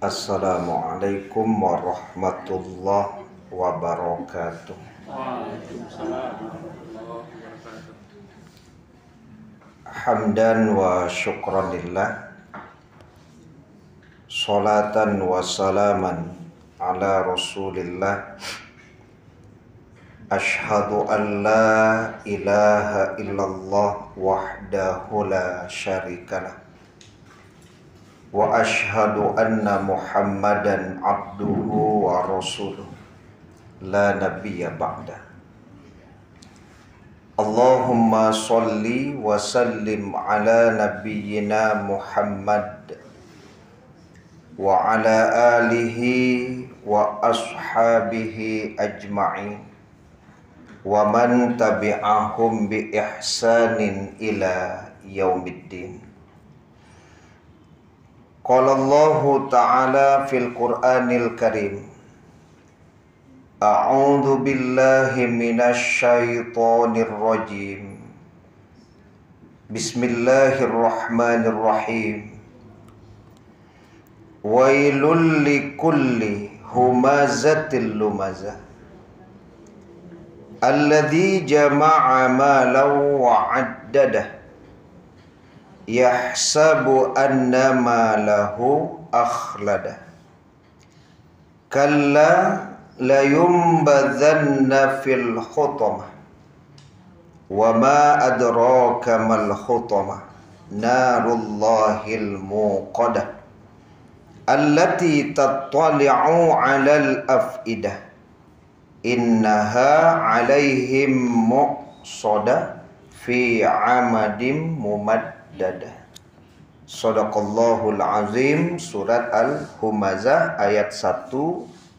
Assalamualaikum warahmatullahi wabarakatuh. Waalaikumsalam warahmatullahi wabarakatuh. Hamdan wa syukran lillah, salatan wa salaman ala rasulillah. Ashhadu an la ilaha illallah wahdahu la syarikalah, wa ashhadu anna Muhammadan abduhu wa rasuluh la nabiyya ba'da. Allahumma salli wa sallim ala nabiyyina Muhammad wa ala alihi wa ashabihi ajma'in wa man tabi'ahum bi ihsanin ila yaumiddin. Qala Allahu ta'ala fil Qur'anil Karim, A'udzu billahi minasy syaithanir rajim. Bismillahirrahmanirrahim. Wailul likulli humazatil lumazah, alladzi jama'a malan wa 'addadah, yahsabu anna malahu akhlada, kalla layumbadhanna fil hutamah, wa ma adraka mal hutamah, narullahil muqadah, allati tattali'u 'alal af'idah, innaha 'alaihim muqsadah fi 'amadim mumaddadah. Shadaqallahul azim. Surat Al-Humazah ayat 1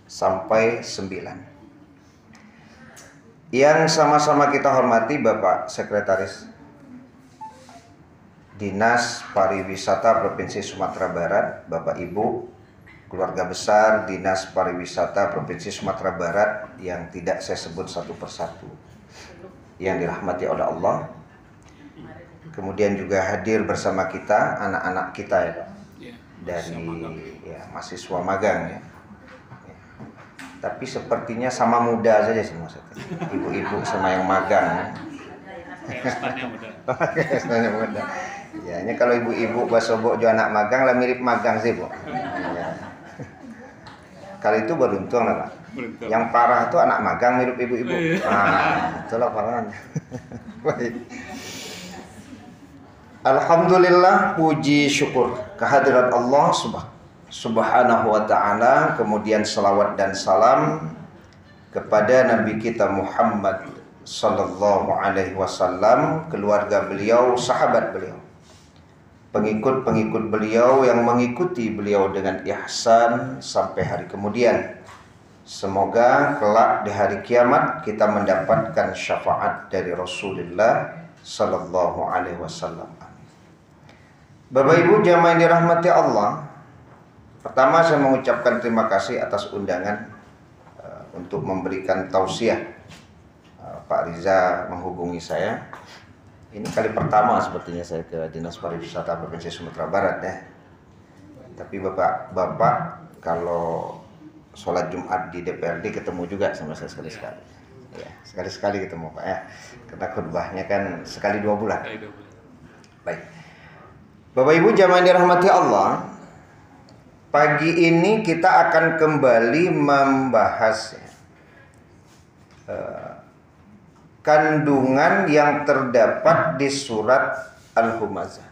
sampai 9. Yang sama-sama kita hormati Bapak Sekretaris Dinas Pariwisata Provinsi Sumatera Barat, Bapak Ibu, keluarga besar Dinas Pariwisata Provinsi Sumatera Barat yang tidak saya sebut satu persatu, yang dirahmati oleh Allah. Kemudian juga hadir bersama kita anak-anak kita ya Pak, dari mahasiswa magang ya. Tapi sepertinya sama muda saja sih maksudnya, ibu-ibu sama yang magang. Kayak muda. Ya, ini kalau ibu-ibu basobok jo anak magang lah mirip magang sih Bu. Ya. Kali itu beruntung lah Pak. Beruntung. Yang parah itu anak magang mirip ibu-ibu. Nah, itulah parahnya. Baik. Alhamdulillah, puji syukur kehadirat Allah Subhanahu wa ta'ala. Kemudian salawat dan salam kepada Nabi kita Muhammad sallallahu alaihi wasallam, keluarga beliau, sahabat beliau, pengikut-pengikut beliau yang mengikuti beliau dengan ihsan sampai hari kemudian. Semoga kelak di hari kiamat kita mendapatkan syafaat dari Rasulullah sallallahu alaihi wasallam. Bapak Ibu jamaah yang dirahmati Allah, pertama saya mengucapkan terima kasih atas undangan untuk memberikan tausiah. Pak Riza menghubungi saya. Ini kali pertama sepertinya saya ke Dinas Pariwisata Provinsi Sumatera Barat ya. Tapi Bapak kalau sholat Jumat di DPRD ketemu juga sama saya sekali-sekali. Ya, sekali-sekali ketemu Pak ya. Karena khutbahnya kan sekali 2 bulan. Baik. Bapak Ibu jamaah yang dirahmati Allah, pagi ini kita akan kembali membahas kandungan yang terdapat di surat Al-Humazah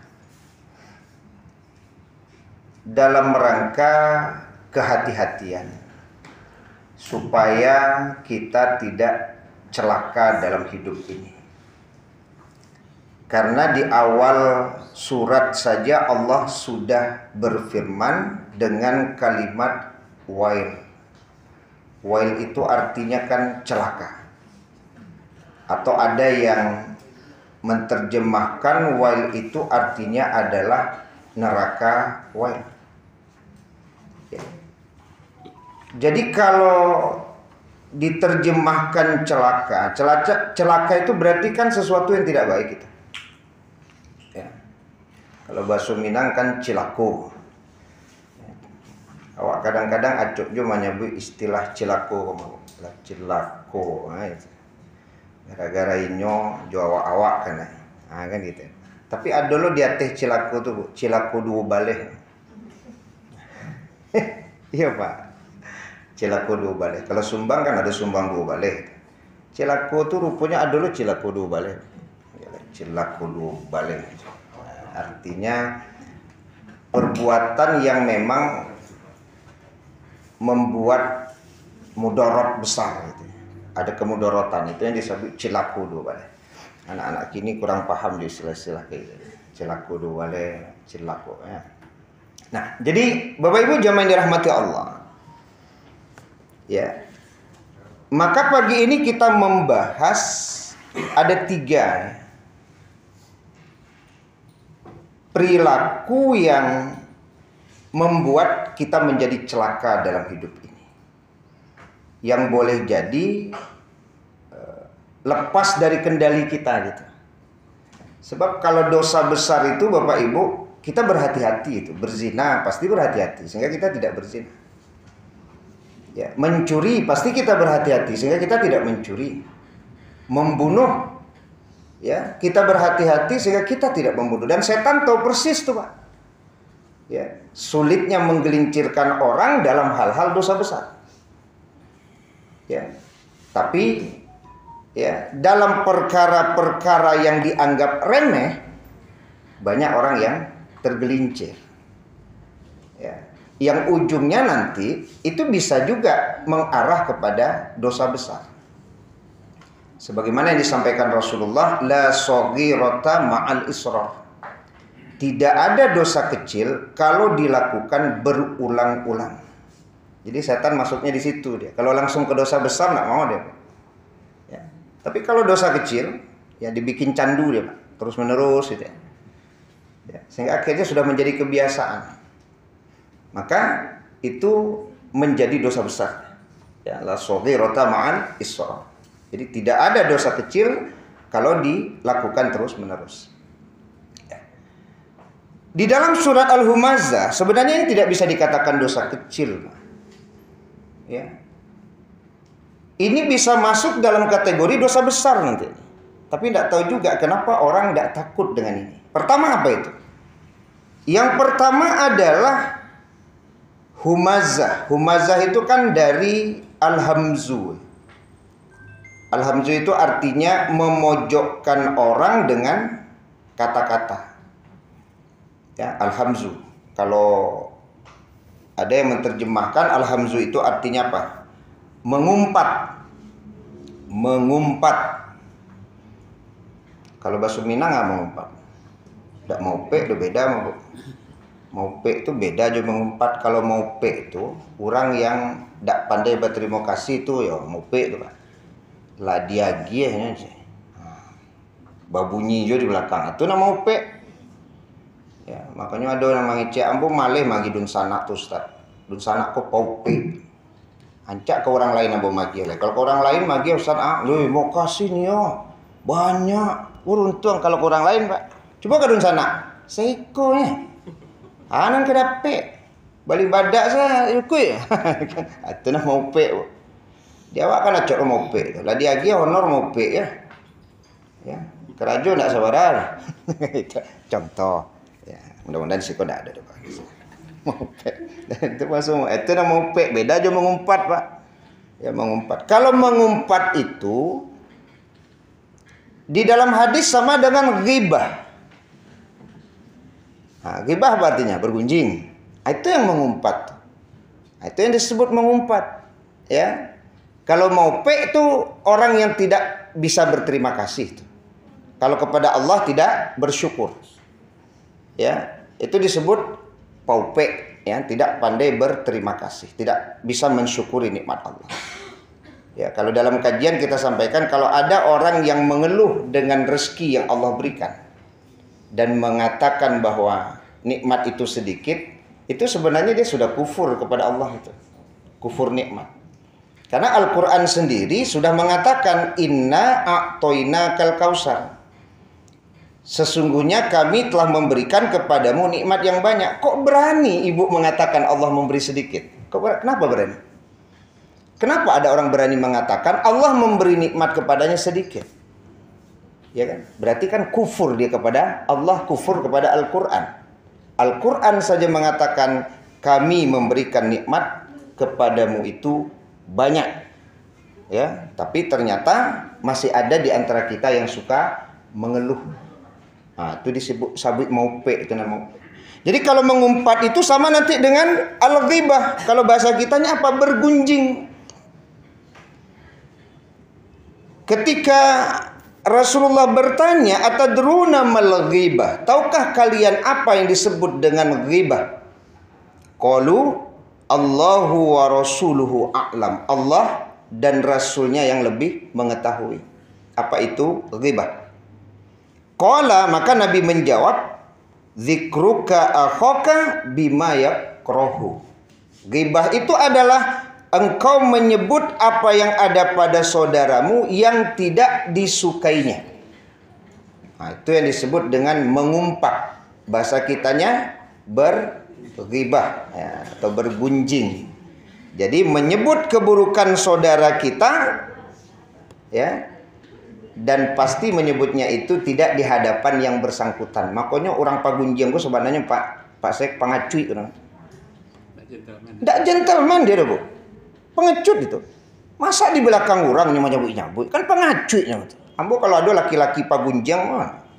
dalam rangka kehati-hatian supaya kita tidak celaka dalam hidup ini. Karena di awal surat saja Allah sudah berfirman dengan kalimat wail. Wail itu artinya kan celaka. Atau ada yang menerjemahkan wail itu artinya adalah neraka wail. Ya. Jadi kalau diterjemahkan celaka, celaka itu berarti kan sesuatu yang tidak baik itu. Ya. Kalau bahasa Minang kan cilaku. Awak kadang-kadang acuk juga menyebut istilah cilako, cilako. Gara-gara inyo jo awak-awak kan. Kan gitu. Tapi ada lo di atas cilako tuh, Bu. Cilako dua balik. Iya, Pak. Cilako dua balik. Kalau Sumbang kan ada Sumbang dua balik. Cilako tuh rupanya ada lo cilako dua balik. Cilako dua balik. Artinya perbuatan yang memang membuat mudarat besar gitu. Ada kemudorotan, itu yang disebut cilako dua balik. Anak-anak kini kurang paham di istilah-istilah kayak gitu. Cilako dua balik, cilako ya. Nah, jadi Bapak Ibu jamaah yang dirahmati Allah. Ya. Maka pagi ini kita membahas ada 3 perilaku yang membuat kita menjadi celaka dalam hidup ini. Yang boleh jadi lepas dari kendali kita gitu. Sebab kalau dosa besar itu Bapak Ibu, kita berhati-hati itu. Berzina pasti berhati-hati sehingga kita tidak berzina. Ya, mencuri pasti kita berhati-hati sehingga kita tidak mencuri. Membunuh ya, kita berhati-hati sehingga kita tidak membunuh. Dan setan tahu persis tuh, Pak. Ya, sulitnya menggelincirkan orang dalam hal-hal dosa besar. Ya. Tapi ya, dalam perkara-perkara yang dianggap remeh banyak orang yang tergelincir. Ya. Yang ujungnya nanti itu bisa juga mengarah kepada dosa besar. Sebagaimana yang disampaikan Rasulullah, la shaghirata ma'al israr. Tidak ada dosa kecil kalau dilakukan berulang-ulang. Jadi setan masuknya di situ dia. Kalau langsung ke dosa besar nggak mau dia. Ya. Tapi kalau dosa kecil, ya dibikin candu dia, Pak. Terus menerus gitu ya. Ya. Sehingga akhirnya sudah menjadi kebiasaan. Maka itu menjadi dosa besar. Ya, la shaghirata ma'al israr. Jadi tidak ada dosa kecil kalau dilakukan terus-menerus. Ya. Di dalam surat Al-Humazah sebenarnya ini tidak bisa dikatakan dosa kecil. Ya. Ini bisa masuk dalam kategori dosa besar nanti. Tapi tidak tahu juga kenapa orang tidak takut dengan ini. Pertama apa itu? Yang pertama adalah humazah. Humazah itu kan dari al-hamzu. Al-hamzu itu artinya memojokkan orang dengan kata-kata. Ya, al-hamzu. Kalau ada yang menerjemahkan al-hamzu itu artinya apa? Mengumpat. Mengumpat. Kalau bahasa Minang nggak mengumpat. Tidak mau pe itu beda mau pe itu beda aja mengumpat. Kalau mau pe itu orang yang tidak pandai berterima kasih itu ya mau pe itu, Pak. Lah dia giahnya sih. Babunyi juga di belakang. Itu nama pe. Ya, makanya ada orang mengecek ambo malih magi dun sanak tuh Ustaz. Dun sanak kok pau pe. Ancak ke orang lain ambo magi lah. Kalau ke orang lain magi Ustaz, mau kasih nih yo. Banyak. Beruntung kalau ke orang lain, Pak. Coba ke dun sanak. Seikonya. Anan kedape. Balik badak saya ikut. Itu nah mau pe. Dia awak kan acok mau pe. Lah dia lagi honor mau pe ya. Ya, kerajo enggak sabaran. Itu contoh. Ya, mudah-mudahan sih kok enggak ada Pak. Mau pe. Itu masuk itu nah mau pe, beda aja mengumpat, Pak. Ya mengumpat. Kalau mengumpat itu di dalam hadis sama dengan ghibah. Nah, ghibah apa artinya? Bergunjing. Itu yang mengumpat. Itu yang disebut mengumpat. Ya. Kalau mau pe itu orang yang tidak bisa berterima kasih. Kalau kepada Allah tidak bersyukur. Ya, itu disebut paupe, ya, tidak pandai berterima kasih, tidak bisa mensyukuri nikmat Allah. Ya, kalau dalam kajian kita sampaikan kalau ada orang yang mengeluh dengan rezeki yang Allah berikan dan mengatakan bahwa nikmat itu sedikit, itu sebenarnya dia sudah kufur kepada Allah itu. Kufur nikmat. Karena Al-Quran sendiri sudah mengatakan inna a'toinakal kausar. Sesungguhnya kami telah memberikan kepadamu nikmat yang banyak. Kok berani ibu mengatakan Allah memberi sedikit? Kenapa berani? Kenapa ada orang berani mengatakan Allah memberi nikmat kepadanya sedikit? Ya kan? Berarti kan kufur dia kepada Allah, kufur kepada Al-Quran. Al-Quran saja mengatakan kami memberikan nikmat kepadamu itu banyak. Ya, tapi ternyata masih ada di antara kita yang suka mengeluh. Nah, itu disebut sabit maupe itu namanya. Jadi kalau mengumpat itu sama nanti dengan al-ghibah. Kalau bahasa kitanya apa? Bergunjing. Ketika Rasulullah bertanya, atadruna mal ghibah? Tahukah kalian apa yang disebut dengan ghibah? Qalu Allahu wa rasuluhu a'lam. Allah dan rasulnya yang lebih mengetahui. Apa itu ghibah? Qala, maka Nabi menjawab, zikruka akhaka bima yakrahu. Ghibah itu adalah engkau menyebut apa yang ada pada saudaramu yang tidak disukainya. Nah, itu yang disebut dengan mengumpat. Bahasa kitanya berghibah ya, atau bergunjing. Jadi menyebut keburukan saudara kita ya, dan pasti menyebutnya itu tidak di hadapan yang bersangkutan. Makanya orang pagunjing itu sebenarnya Pak Sek pengacui orang. Tidak gentleman dia, Bu. Pengecut itu. Masa di belakang orang nyambut-nyambut? Kan pengacui namanya. Ambo kalau ada laki-laki pagunjing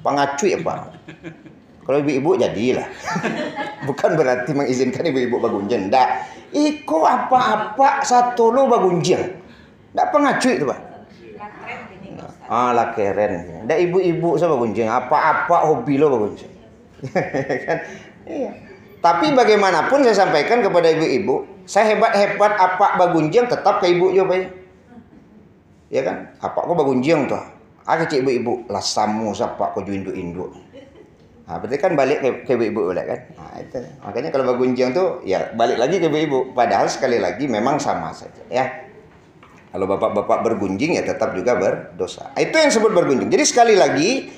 pengacui apa? Kalau ibu-ibu jadilah. Bukan berarti mengizinkan ibu-ibu pagunjing. Ndak. Iko apa-apa satu lo pagunjing. Ndak pengacui itu, Pak. Lah keren. Ndak ibu-ibu sama pagunjing. Apa-apa hobi lo pagunjing. Kan? Iya. Tapi bagaimanapun saya sampaikan kepada ibu-ibu, saya hebat-hebat apa bagunjing tetap ke ibu juga, Pak. Ya kan? Apa kok bagunjing tuh? Cik ibu-ibu, lah samu sapa kok induk-induk. Nah, berarti kan balik ke ibu-ibu boleh kan? Nah, itu. Makanya kalau bagunjing tuh ya balik lagi ke ibu-ibu. Padahal sekali lagi memang sama saja, ya. Kalau bapak-bapak bergunjing ya tetap juga berdosa. Itu yang disebut bergunjing. Jadi sekali lagi,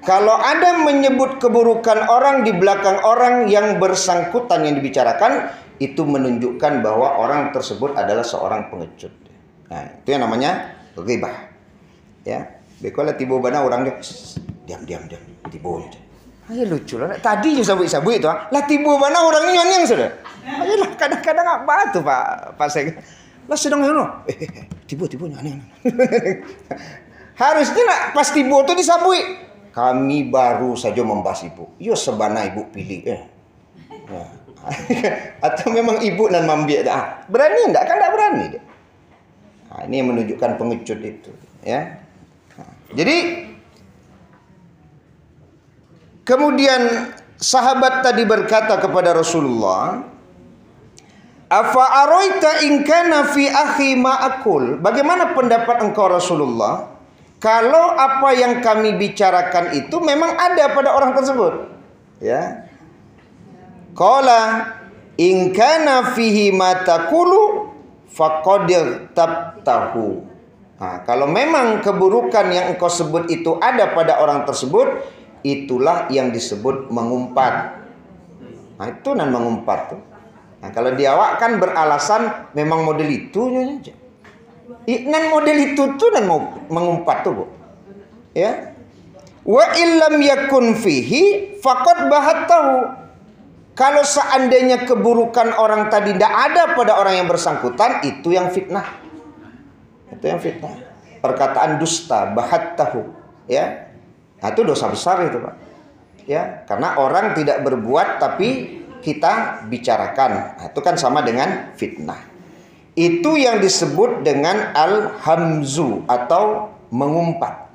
kalau ada menyebut keburukan orang di belakang orang yang bersangkutan yang dibicarakan, itu menunjukkan bahwa orang tersebut adalah seorang pengecut. Nah, itu yang namanya ghibah. Ya, bekola tibo bana orang dia diam tibo. Ayo lucu lah. Tadi juga sabu-sabu itu, lah tibo bana orang nyonyang sudah. Ayolah kadang-kadang apa tuh Pak Sek. Lah sedang ngono. Tibo nyonyang. Harusnya nak pas tibo tuh disabui. Kami baru saja membahas ibu. Yo sebana ibu pilih. Ya. Atau memang ibu dan mambi dah. Berani enggak? Kan enggak berani dia. Nah, ini yang menunjukkan pengecut itu, ya. Nah, jadi kemudian sahabat tadi berkata kepada Rasulullah, "Afa araita in kana fi akhi ma aqul?" Bagaimana pendapat engkau Rasulullah? Kalau apa yang kami bicarakan itu memang ada pada orang tersebut, ya. Qala in kana fihi ma taqulu faqad tabtahu. Nah, kalau memang keburukan yang engkau sebut itu ada pada orang tersebut, itulah yang disebut mengumpat. Nah, itu nan mengumpat tuh. Nah, kalau di awak kan beralasan memang model itu aja. Nan model itu tuh dan mau mengumpat tuh, Bu. Ya. Wa illam yakun fihi faqad bahatahu. Kalau seandainya keburukan orang tadi tidak ada pada orang yang bersangkutan, itu yang fitnah. Itu yang fitnah. Perkataan dusta, bahatahu, ya. Nah, itu dosa besar itu, Pak. Ya, karena orang tidak berbuat tapi kita bicarakan. Nah, itu kan sama dengan fitnah. Itu yang disebut dengan al-hamzu atau mengumpat.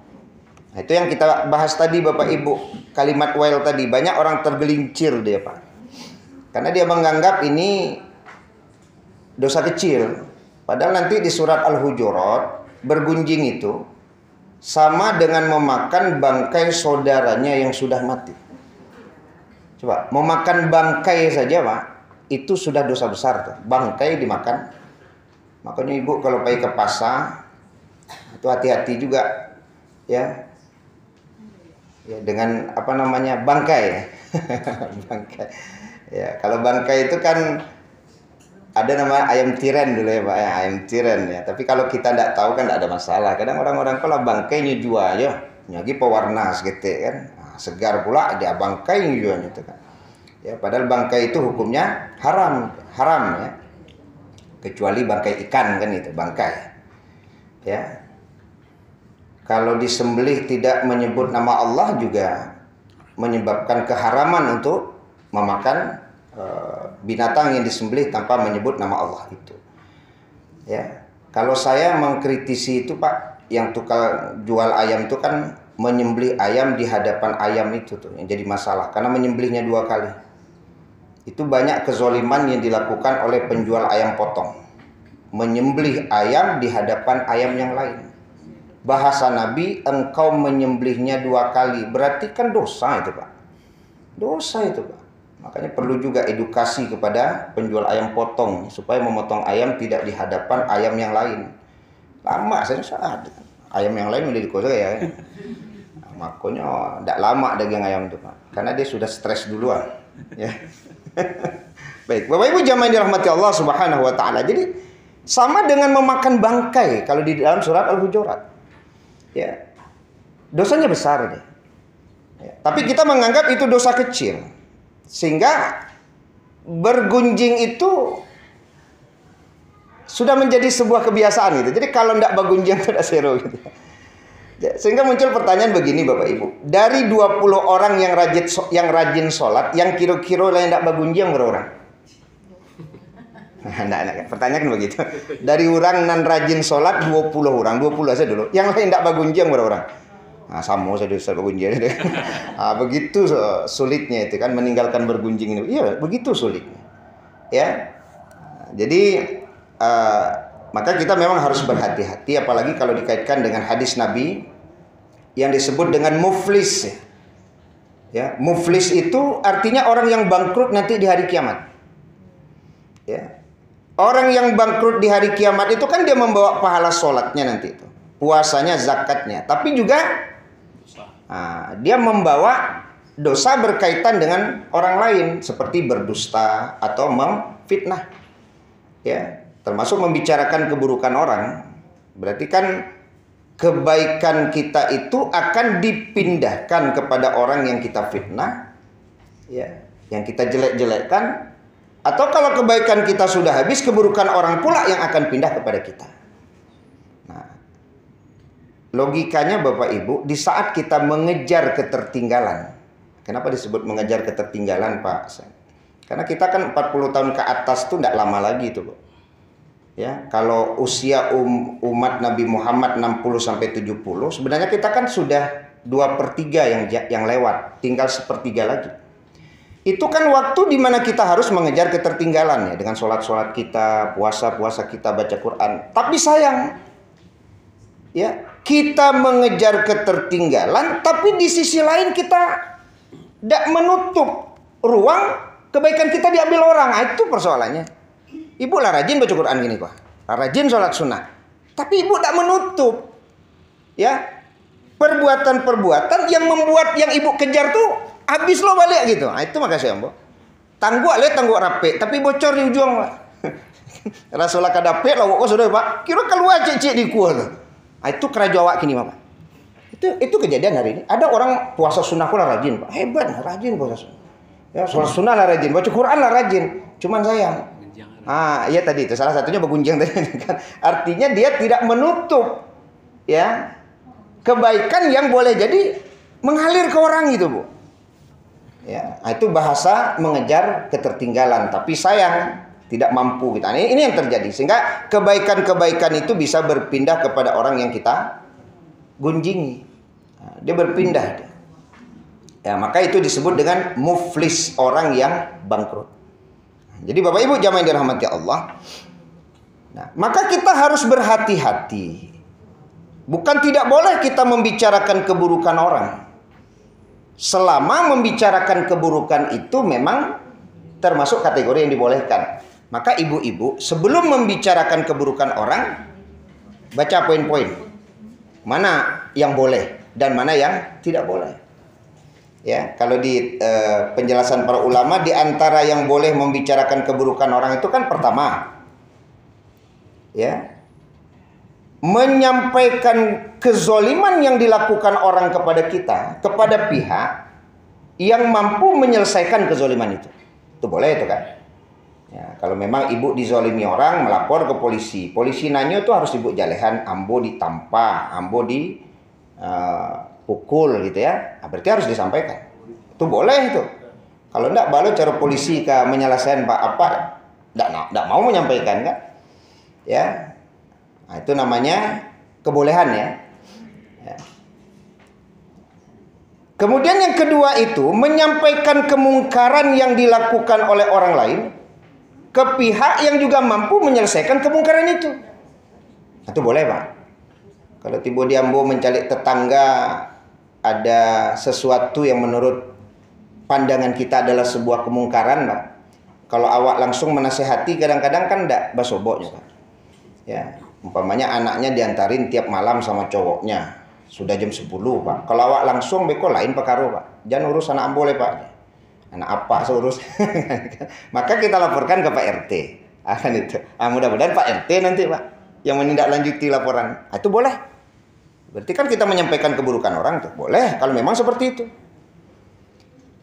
Nah, itu yang kita bahas tadi Bapak Ibu. Kalimat wail tadi. Banyak orang tergelincir dia, Pak. Karena dia menganggap ini dosa kecil. Padahal nanti di surat Al-Hujurat, bergunjing itu sama dengan memakan bangkai saudaranya yang sudah mati. Coba, memakan bangkai saja, Pak. Itu sudah dosa besar tuh. Bangkai dimakan. Makanya ibu kalau pergi ke pasar itu hati-hati juga, ya. Ya dengan apa namanya bangkai. Bangkai. Ya, kalau bangkai itu kan Ada nama ayam tiren dulu ya Pak ya, ayam tiren ya. Tapi kalau kita tidak tahu kan tidak ada masalah. Kadang orang-orang kalau bangkainya jual ya, nyagi pewarna gitu kan. Nah, segar pula ada bangkai jual itu kan. Ya, padahal bangkai itu hukumnya haram ya. Kecuali bangkai ikan kan itu, bangkai. Ya. Kalau disembelih tidak menyebut nama Allah juga menyebabkan keharaman untuk memakan binatang yang disembelih tanpa menyebut nama Allah itu. Ya, kalau saya mengkritisi itu Pak, yang tukang jual ayam itu kan menyembelih ayam di hadapan ayam itu tuh yang jadi masalah karena menyembelihnya 2 kali. Itu banyak kezoliman yang dilakukan oleh penjual ayam potong. Menyembelih ayam di hadapan ayam yang lain. Bahasa Nabi, engkau menyembelihnya 2 kali, berarti kan dosa itu Pak. Dosa itu Pak. Makanya perlu juga edukasi kepada penjual ayam potong supaya memotong ayam tidak di hadapan ayam yang lain. Lama saya saat ayam yang lain udah dikosong ya. Makanya tidak lama daging ayam itu Pak, karena dia sudah stres duluan. Ya. Baik, Bapak Ibu jamaah yang dirahmati Allah Subhanahu wa taala. Jadi sama dengan memakan bangkai kalau di dalam surat Al-Hujurat. Ya. Dosanya besar deh. Ya. Tapi kita menganggap itu dosa kecil. Sehingga bergunjing itu sudah menjadi sebuah kebiasaan gitu. Jadi kalau tidak bergunjing tidak seru gitu. Sehingga muncul pertanyaan begini Bapak Ibu. Dari 20 orang yang rajin sholat, yang kira-kira yang tidak bergunjing berapa orang? Nah, pertanyaan begitu. Dari orang nan rajin sholat 20 orang, 20 saja dulu. Yang lain tidak bergunjing berapa orang? Nah, sama saya bergunjing. Nah, begitu sulitnya itu kan meninggalkan bergunjing ini. Iya, begitu sulitnya. Ya. Jadi maka kita memang harus berhati-hati apalagi kalau dikaitkan dengan hadis Nabi yang disebut dengan muflis. Ya, muflis itu artinya orang yang bangkrut nanti di hari kiamat. Ya. Orang yang bangkrut di hari kiamat itu kan dia membawa pahala sholatnya nanti itu, puasanya, zakatnya, tapi juga dia membawa dosa berkaitan dengan orang lain seperti berdusta atau memfitnah. Ya, termasuk membicarakan keburukan orang. Berarti kan kebaikan kita itu akan dipindahkan kepada orang yang kita fitnah, ya, yang kita jelek-jelekkan. Atau kalau kebaikan kita sudah habis, keburukan orang pula yang akan pindah kepada kita. Nah, logikanya Bapak Ibu, di saat kita mengejar ketertinggalan. Kenapa disebut mengejar ketertinggalan Pak? Karena kita kan 40 tahun ke atas itu tidak lama lagi itu, Bu. Ya, kalau usia umat Nabi Muhammad 60-70, sebenarnya kita kan sudah 2/3 yang lewat, tinggal 1/3 lagi. Itu kan waktu di mana kita harus mengejar ketertinggalan ya, dengan sholat-sholat kita, puasa-puasa kita, baca Quran. Tapi sayang, ya, kita mengejar ketertinggalan, tapi di sisi lain kita tidak menutup ruang kebaikan kita diambil orang. Nah, itu persoalannya. Ibu lah rajin baca Quran gini kok, rajin sholat sunnah, tapi ibu tidak menutup, ya, perbuatan-perbuatan yang membuat yang ibu kejar tuh habis lo balik gitu. Nah, itu makasih ya, Mbok. Tangguk rapi, tapi bocor di ujung. Rasulullah kadape lo kok sudah Pak. Kira keluar cicik di kuah lo. Nah, itu kerajaan kini Pak. Itu kejadian hari ini. Ada orang puasa sunnah pula rajin, Pak. Hebat, rajin puasa sunnah. Ya, sholat sunnah lah rajin, baca Quran lah rajin. Cuman sayang. Ya tadi itu salah satunya bergunjing tadi kan. Artinya dia tidak menutup ya kebaikan yang boleh jadi mengalir ke orang itu, Bu. Ya, itu bahasa mengejar ketertinggalan, tapi sayang tidak mampu kita. Ini yang terjadi sehingga kebaikan-kebaikan itu bisa berpindah kepada orang yang kita gunjingi. Nah, dia berpindah. Ya, maka itu disebut dengan muflis, orang yang bangkrut. Jadi Bapak Ibu jamaah yang dirahmati Allah. Nah, maka kita harus berhati-hati. Bukan tidak boleh kita membicarakan keburukan orang. Selama membicarakan keburukan itu memang termasuk kategori yang dibolehkan. Maka ibu-ibu sebelum membicarakan keburukan orang, baca poin-poin. Mana yang boleh dan mana yang tidak boleh. Ya, kalau di penjelasan para ulama, di antara yang boleh membicarakan keburukan orang itu kan pertama, ya, menyampaikan kezoliman yang dilakukan orang kepada kita, kepada pihak yang mampu menyelesaikan kezoliman itu. Itu boleh itu kan? Ya, kalau memang ibu dizolimi orang, melapor ke polisi. Polisi nanya itu harus ibu jalehan, ambo ditampa, ambo di pukul gitu ya. Nah, berarti harus disampaikan. Itu boleh itu. Kalau enggak, baru cara polisi ke menyelesaikan apa enggak mau menyampaikan kan? Ya. Nah, itu namanya kebolehan ya. Ya. Kemudian yang kedua itu menyampaikan kemungkaran yang dilakukan oleh orang lain ke pihak yang juga mampu menyelesaikan kemungkaran itu. Itu boleh, Pak. Kalau tiba di Ambo mencalik tetangga ada sesuatu yang menurut pandangan kita adalah sebuah kemungkaran, Pak. Kalau awak langsung menasehati kadang-kadang kan enggak basoboknya, Pak. Ya, umpamanya anaknya diantarin tiap malam sama cowoknya. Sudah jam 10, Pak. Kalau awak langsung beko lain perkara, Pak. Jangan urus anak Ambo le, Pak. Anak apa seurus? Maka kita laporkan ke Pak RT. Akan itu. Mudah-mudahan Pak RT nanti, Pak, yang menindaklanjuti laporan. Itu boleh. Berarti kan kita menyampaikan keburukan orang tuh. Boleh kalau memang seperti itu.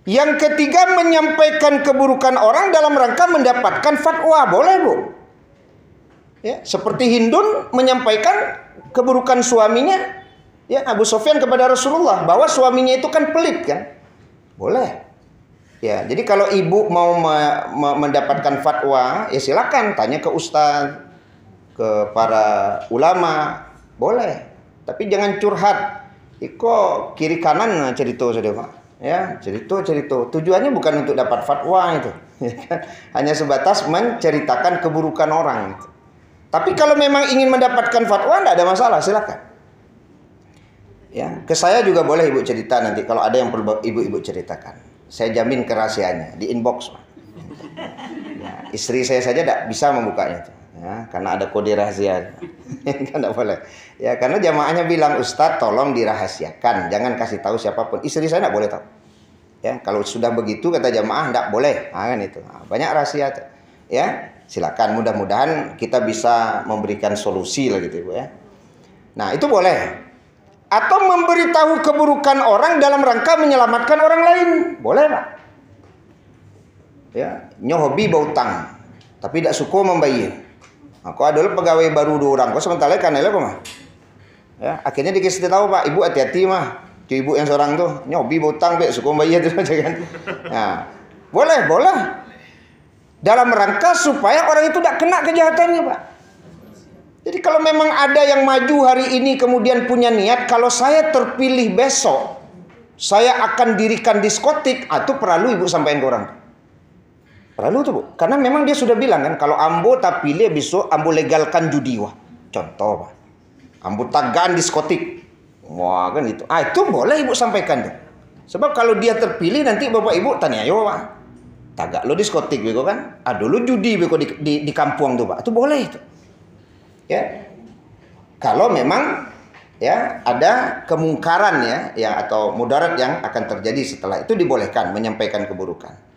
Yang ketiga, menyampaikan keburukan orang dalam rangka mendapatkan fatwa. Boleh, Bu. Ya, seperti Hindun menyampaikan keburukan suaminya, ya, Abu Sufyan kepada Rasulullah, bahwa suaminya itu kan pelit kan. Boleh. Ya, jadi kalau ibu mau mendapatkan fatwa, ya silakan tanya ke ustaz, ke para ulama, boleh. Tapi jangan curhat. Iko kiri kanan cerita saja, Pak. Ya, cerita. Tujuannya bukan untuk dapat fatwa itu. Hanya sebatas menceritakan keburukan orang itu. Tapi kalau memang ingin mendapatkan fatwa, tidak ada masalah, silakan. Ya, ke saya juga boleh ibu cerita nanti kalau ada yang perlu ibu-ibu ceritakan. Saya jamin kerahasiaannya di inbox. Ya, istri saya saja tidak bisa membukanya itu. Ya, karena ada kode rahasia. Kan tidak boleh. Ya, karena jamaahnya bilang, Ustadz tolong dirahasiakan, jangan kasih tahu siapapun. Istri saya tidak boleh tahu. Ya, kalau sudah begitu kata jamaah tidak boleh. Kan itu. Banyak rahasia. Ya, silakan. Mudah-mudahan kita bisa memberikan solusi lah gitu, Ibu ya. Nah, itu boleh. Atau memberitahu keburukan orang dalam rangka menyelamatkan orang lain, boleh, Pak. Ya, nyohobi bautang, tapi tidak suka membayar. Aku adalah pegawai baru 2 orang. Kau sementara kan apa mah? Ya, akhirnya dikasih tahu, Pak, ibu hati-hati mah. Ibu yang seorang tuh nyobi butang, be suka bayar itu aja kan. Nah, boleh. Dalam rangka supaya orang itu tidak kena kejahatannya, Pak. Jadi kalau memang ada yang maju hari ini kemudian punya niat, kalau saya terpilih besok, saya akan dirikan diskotik, itu perlu ibu sampaikan ke orang. Perlu tuh, Bu. Karena memang dia sudah bilang kan, kalau Ambo tak pilih besok Ambo legalkan judi. Wah, contoh, Pak. Ambo tagaan diskotik. Wah, kan itu. Itu boleh ibu sampaikan tuh. Sebab kalau dia terpilih nanti Bapak Ibu tanya, "Yo, Pak, tagak lo diskotik bego kan? Dulu judi bego di kampung tuh, Pak." Itu boleh itu. Ya. Kalau memang ya ada kemungkaran ya atau mudarat yang akan terjadi setelah itu, dibolehkan menyampaikan keburukan.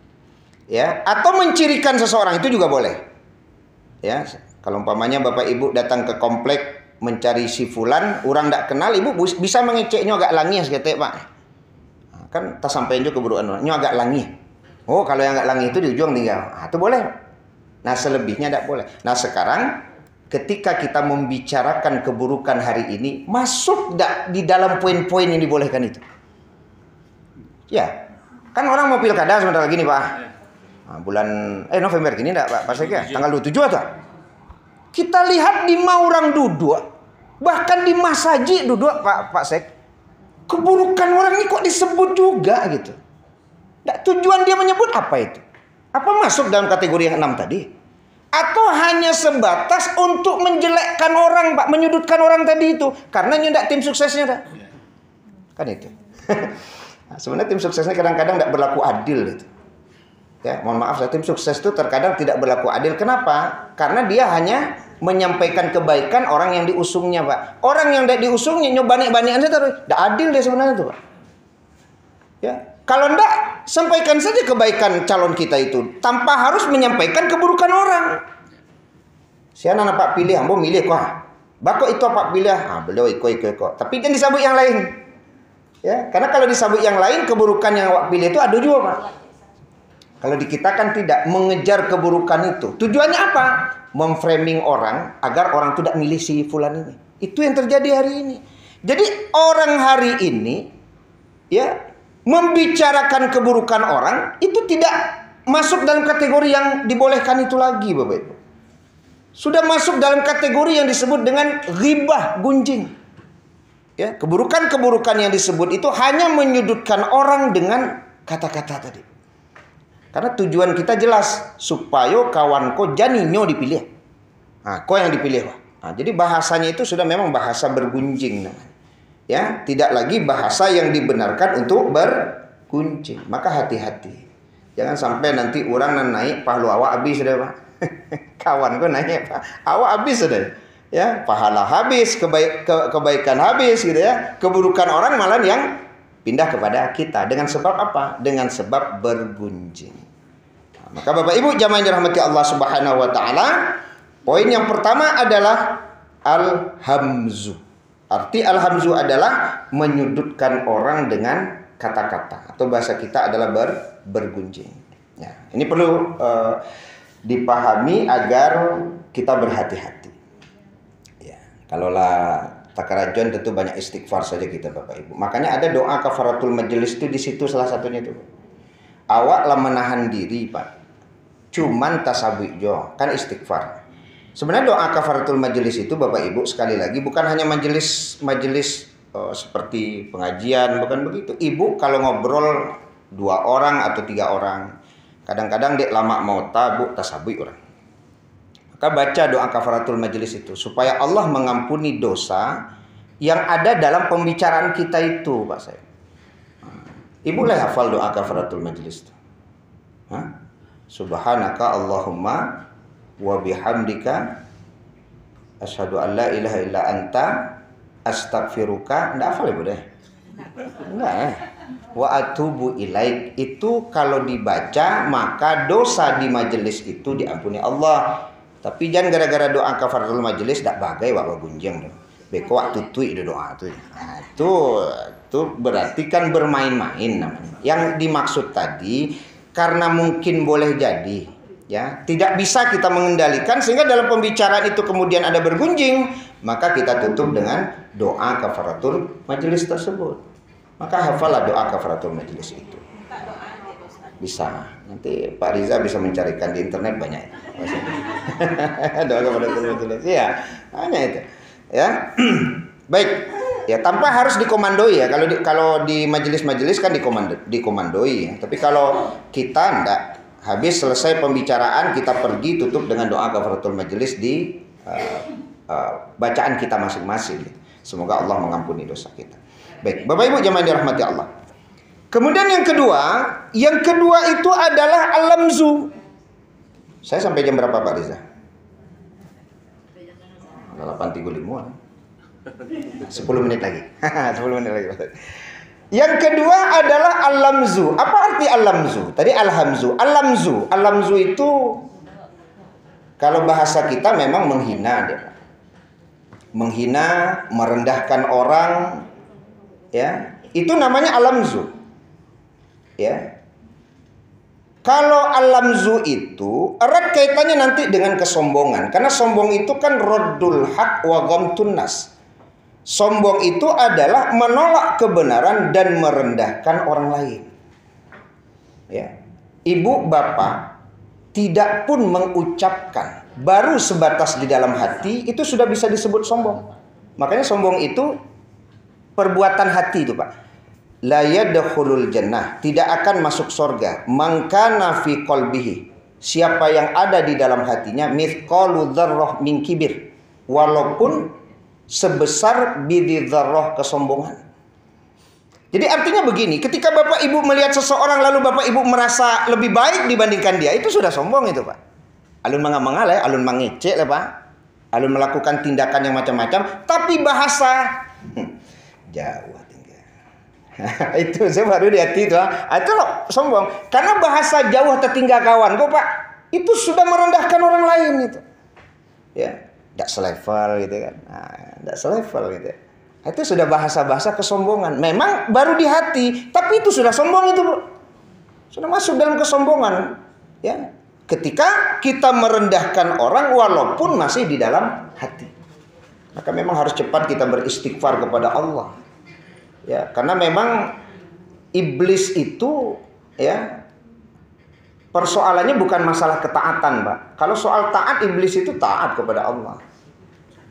Ya, atau mencirikan seseorang itu juga boleh. Ya, kalau umpamanya Bapak Ibu datang ke komplek mencari si fulan, orang tidak kenal, ibu bisa mengeceknya agak langis kata, Pak. Kan tak sampai juga keburukan orang, agak langis. Oh, kalau yang agak langis itu di ujung tinggal. Itu boleh. Nah, selebihnya tidak boleh. Nah, sekarang ketika kita membicarakan keburukan hari ini, masuk tidak di dalam poin-poin yang dibolehkan itu? Ya, kan orang mau pilkada sebentar lagi nih, Pak. Bulan November gini enggak, Pak Sek ya? Tanggal 27 atau? Kita lihat di Maurang duduk, bahkan di Masaji duduk, Pak Sek. Keburukan orang ini kok disebut juga gitu. Nggak, tujuan dia menyebut apa itu? Apa masuk dalam kategori yang 6 tadi? Atau hanya sebatas untuk menjelekkan orang, Pak, menyudutkan orang tadi itu? Karena nyendak tim suksesnya, dah. Kan itu. Nah, sebenarnya tim suksesnya kadang-kadang tidak berlaku adil gitu. Ya, mohon maaf, tim sukses itu terkadang tidak berlaku adil. Kenapa? Karena dia hanya menyampaikan kebaikan orang yang diusungnya, Pak. Orang yang tidak diusungnya nyoba banikan saja terus. Tidak adil dia sebenarnya itu, Pak. Ya, kalau enggak, sampaikan saja kebaikan calon kita itu tanpa harus menyampaikan keburukan orang. Si anak Pak pilih, ambo milih kok. Bakok itu Pak pilih, beliau ikut. Tapi jangan disambut yang lain. Ya, karena kalau disambut yang lain, keburukan yang awak pilih itu ada juga, Pak. Kalau di kita kan tidak mengejar keburukan itu. Tujuannya apa? Memframing orang agar orang tidak milih si fulan ini. Itu yang terjadi hari ini. Jadi orang hari ini ya membicarakan keburukan orang itu tidak masuk dalam kategori yang dibolehkan itu lagi, Bapak Ibu. Sudah masuk dalam kategori yang disebut dengan ghibah, gunjing. Ya, keburukan-keburukan yang disebut itu hanya menyudutkan orang dengan kata-kata tadi. Karena tujuan kita jelas, supaya kawanku janinyo dipilih. Kau yang dipilih. Jadi bahasanya itu sudah memang bahasa bergunjing namanya. Ya, tidak lagi bahasa yang dibenarkan untuk bergunjing. Maka hati-hati. Jangan sampai nanti orang naik pahala awak habis sudah, Pak. Kawanku naik, Pak. Awak habis sudah. Ya, pahala habis, kebaikan habis gitu ya. Keburukan orang malah yang pindah kepada kita. Dengan sebab apa? Dengan sebab bergunjing. Maka Bapak Ibu jamaah yang dirahmati Allah Subhanahu wa taala, poin yang pertama adalah al-hamzu. Arti al-hamzu adalah menyudutkan orang dengan kata-kata, atau bahasa kita adalah bergunjing. Ya, ini perlu dipahami agar kita berhati-hati. Kalaulah takarajon tentu banyak istighfar saja kita Bapak Ibu. Makanya ada doa kafaratul majelis itu di situ salah satunya itu. Awaklah menahan diri, Pak. Cuman tasabuh jo, kan istighfar. Sebenarnya doa kafaratul majelis itu Bapak Ibu sekali lagi bukan hanya majelis seperti pengajian, bukan begitu. Ibu kalau ngobrol 2 orang atau 3 orang, kadang-kadang dek lama mau tabu tasabuh orang. Maka baca doa kafaratul majelis itu supaya Allah mengampuni dosa yang ada dalam pembicaraan kita itu, Pak saya. Ibu lah hafal doa kafaratul majelis itu. Subhanaka Allahumma wa bihamdika asyhadu an la ilaha illa anta astaghfiruka. Enggak hafal Ibu deh. Enggak. Wa atubu ilaik. Itu kalau dibaca maka dosa di majelis itu diampuni Allah. Tapi jangan gara-gara doa kafaratul majelis tak bagai wak gunjang dong. Beko waktu itu doa tu. Itu berarti kan bermain-main namanya. Yang dimaksud tadi karena mungkin boleh jadi ya, tidak bisa kita mengendalikan sehingga dalam pembicaraan itu kemudian ada bergunjing, maka kita tutup dengan doa kafaratul majelis tersebut. Maka hafalah doa kafaratul majelis itu. Bisa. Nanti Pak Riza bisa mencarikan di internet banyak. Doa kafaratul majelis. Iya, hanya itu. Ya. Baik. Ya, tanpa harus dikomandoi ya. Kalau di majelis-majelis kan dikomandoi ya. Tapi kalau kita enggak, habis selesai pembicaraan kita pergi tutup dengan doa kafaratul majelis di bacaan kita masing-masing. Semoga Allah mengampuni dosa kita. Baik, Bapak Ibu jamaah dirahmati Allah. Kemudian yang kedua itu adalah al-lamzu. Saya sampai jam berapa Pak Riza? 8.35. 10 menit lagi. 10 menit lagi. Yang kedua adalah al-lamzu. Apa arti al-lamzu? Tadi al-hamzu. Al-lamzu. Al-lamzu itu kalau bahasa kita memang menghina dia. Menghina, merendahkan orang, ya. Itu namanya al-lamzu. Ya. Kalau al-lamzu itu erat kaitannya nanti dengan kesombongan. Karena sombong itu kan raddul haq wa ghamtun nas. Sombong itu adalah menolak kebenaran dan merendahkan orang lain. Ya. Ibu bapak tidak pun mengucapkan, baru sebatas di dalam hati itu sudah bisa disebut sombong. Makanya sombong itu perbuatan hati itu, Pak. La yadkhulul jannah, tidak akan masuk surga. Man kana fi qalbihi, siapa yang ada di dalam hatinya mithqalu dzarrah min kibir, walaupun sebesar bidhi dzarrah kesombongan. Jadi artinya begini, ketika Bapak Ibu melihat seseorang lalu Bapak Ibu merasa lebih baik dibandingkan dia, itu sudah sombong itu, Pak. Alun mangamangala ya, alun mangecek lah, Pak. Alun melakukan tindakan yang macam-macam, tapi bahasa Jawa tinggal. Itu saya baru di hati itu. Itu loh, sombong. Karena bahasa jauh tertinggal kawan kok Pak. Itu sudah merendahkan orang lain itu. Ya, tidak selevel gitu kan. Tidak selevel gitu. Itu sudah bahasa-bahasa kesombongan. Memang baru di hati, tapi itu sudah sombong itu, Bu. Sudah masuk dalam kesombongan. Ya, ketika kita merendahkan orang walaupun masih di dalam hati. Maka memang harus cepat kita beristighfar kepada Allah. Ya, karena memang iblis itu ya persoalannya bukan masalah ketaatan, Pak. Kalau soal taat, iblis itu taat kepada Allah.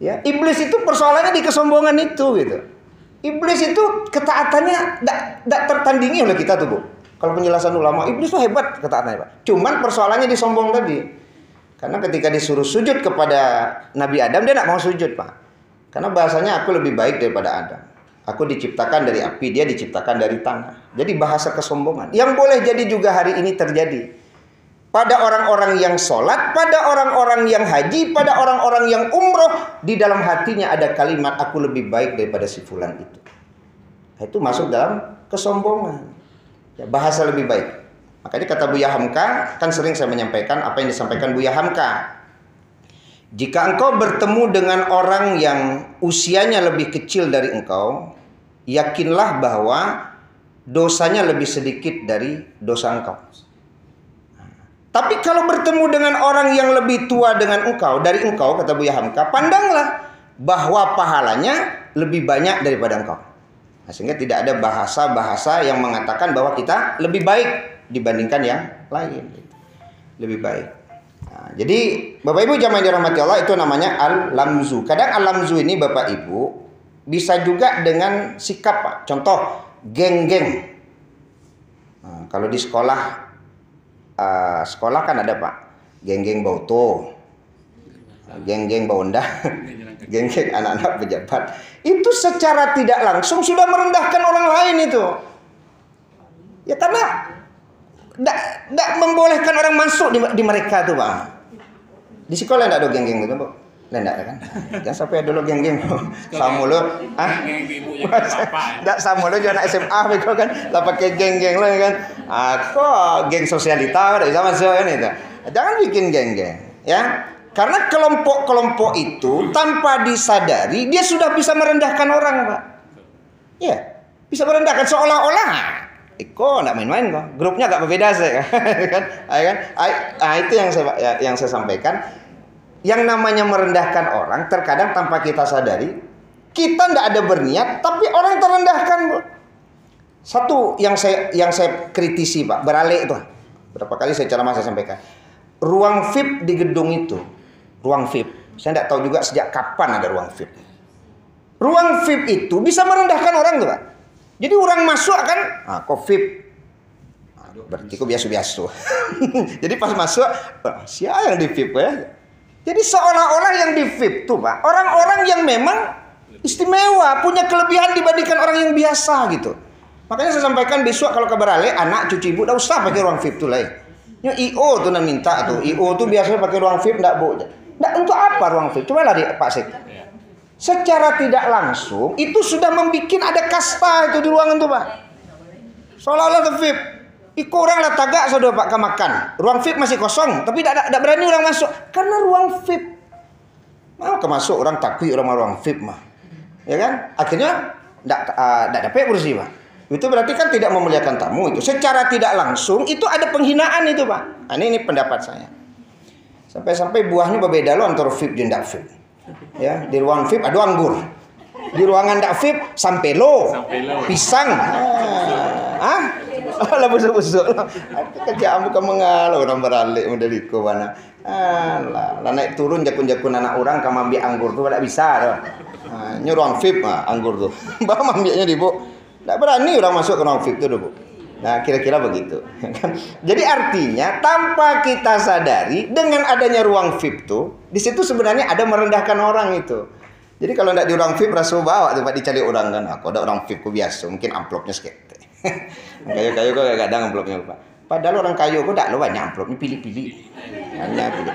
Ya, iblis itu persoalannya di kesombongan itu gitu. Iblis itu ketaatannya tidak tertandingi oleh kita tuh, Bu. Kalau penjelasan ulama, iblis itu hebat ketaatannya, Pak. Cuman persoalannya di sombong tadi. Karena ketika disuruh sujud kepada Nabi Adam, dia tidak mau sujud, Pak. Karena bahasanya aku lebih baik daripada Adam. Aku diciptakan dari api, dia diciptakan dari tanah. Jadi bahasa kesombongan. Yang boleh jadi juga hari ini terjadi. Pada orang-orang yang sholat, pada orang-orang yang haji, pada orang-orang yang umroh. Di dalam hatinya ada kalimat, aku lebih baik daripada si fulan itu. Itu masuk dalam kesombongan. Ya, bahasa lebih baik. Makanya kata Buya Hamka, kan sering saya menyampaikan apa yang disampaikan Buya Hamka. Jika engkau bertemu dengan orang yang usianya lebih kecil dari engkau, yakinlah bahwa dosanya lebih sedikit dari dosa engkau. Tapi kalau bertemu dengan orang yang lebih tua dengan engkau, dari engkau, kata Buya Hamka, pandanglah bahwa pahalanya lebih banyak daripada engkau. Nah, sehingga tidak ada bahasa-bahasa yang mengatakan bahwa kita lebih baik dibandingkan yang lain. Lebih baik. Nah, jadi Bapak Ibu jamaah yang dirahmati Allah, itu namanya al-lamzu. Kadang al-lamzu ini Bapak Ibu bisa juga dengan sikap, Pak. Contoh, geng-geng. Nah, kalau di sekolah kan ada, Pak, geng-geng bauto, geng-geng baunda, geng-geng anak-anak pejabat. Itu secara tidak langsung sudah merendahkan orang lain itu. Ya karena tidak membolehkan orang masuk di mereka tuh, Pak. Di sekolah tidak ada geng-geng gitu, Pak. Tidak kan? Jangan sampai ada dulu geng-geng. Sama lo, tidak sama lo jangan SMA begitu kan? Lah pakai geng-geng lo kan? Kok geng sosialita udah bisa masuk kan itu? Jangan bikin geng-geng, ya. Karena kelompok-kelompok itu tanpa disadari dia sudah bisa merendahkan orang, Pak. Ya, bisa merendahkan seolah-olah. Iko nggak main-main kok. Grupnya agak berbeda sih, kan? Itu yang saya sampaikan. Yang namanya merendahkan orang terkadang tanpa kita sadari, kita tidak ada berniat, tapi orang terendahkan, Bu. Satu yang saya kritisi, Pak, beralih itu. Berapa kali saya sampaikan. Ruang VIP di gedung itu, ruang VIP. Saya tidak tahu juga sejak kapan ada ruang VIP. Ruang VIP itu bisa merendahkan orang tuh, Pak. Jadi orang masuk kan, kok VIP. Berarti kok biasa-biasa. Jadi pas masuk, siapa yang di VIP ya? Jadi seolah-olah yang di VIP tuh, Pak, orang-orang yang memang istimewa, punya kelebihan dibandingkan orang yang biasa gitu. Makanya saya sampaikan besok kalau ke Berale, anak cucu ibu tidak usah pakai ruang VIP tuh lah. Ya IO tuh nak minta tuh, IO tuh biasanya pakai ruang VIP enggak, Bu. Enggak, untuk apa ruang VIP? Coba lah Pak Sek. Secara tidak langsung itu sudah membuat ada kasta itu di ruangan tuh, Pak. Seolah-olah tuh VIP. Iko orang lah tagak sudah Pak makan. Ruang VIP masih kosong, tapi tidak berani orang masuk karena ruang VIP. Mau masuk orang takut orang ruang VIP mah. Ya kan? Akhirnya tidak dapat kursi, Pak. Itu berarti kan tidak memuliakan tamu itu. Secara tidak langsung itu ada penghinaan itu, Pak. Ini pendapat saya. Sampai-sampai buahnya berbeda loh antara VIP dan tidak VIP. Ya, di ruang VIP ada anggur. Di ruangan tidak VIP sampelo, pisang. Lah busuk-busuk. Kerjaan bukan mengalau orang beralik modeliko mana. Lah naik turun jakun-jakun anak orang kamu ambil anggur tuh tidak bisa tuh. Ruang VIP anggur tuh. Bawa ambilnya di, Bu. Tidak berani orang masuk ke ruang VIP tuh, Bu. Nah, kira-kira begitu. Jadi artinya tanpa kita sadari dengan adanya ruang VIP tuh, di situ sebenarnya ada merendahkan orang itu. Jadi kalau tidak di ruang VIP rasa bawa tuh Pak dicari orang kan. Aku ada orang VIP ku biasa, mungkin amplopnya sedikit. Kayu-kayu kok kadang amplopnya, Pak. Padahal orang kayu kok tidak lo banyak amplopnya pilih-pilih. Hanya pilih.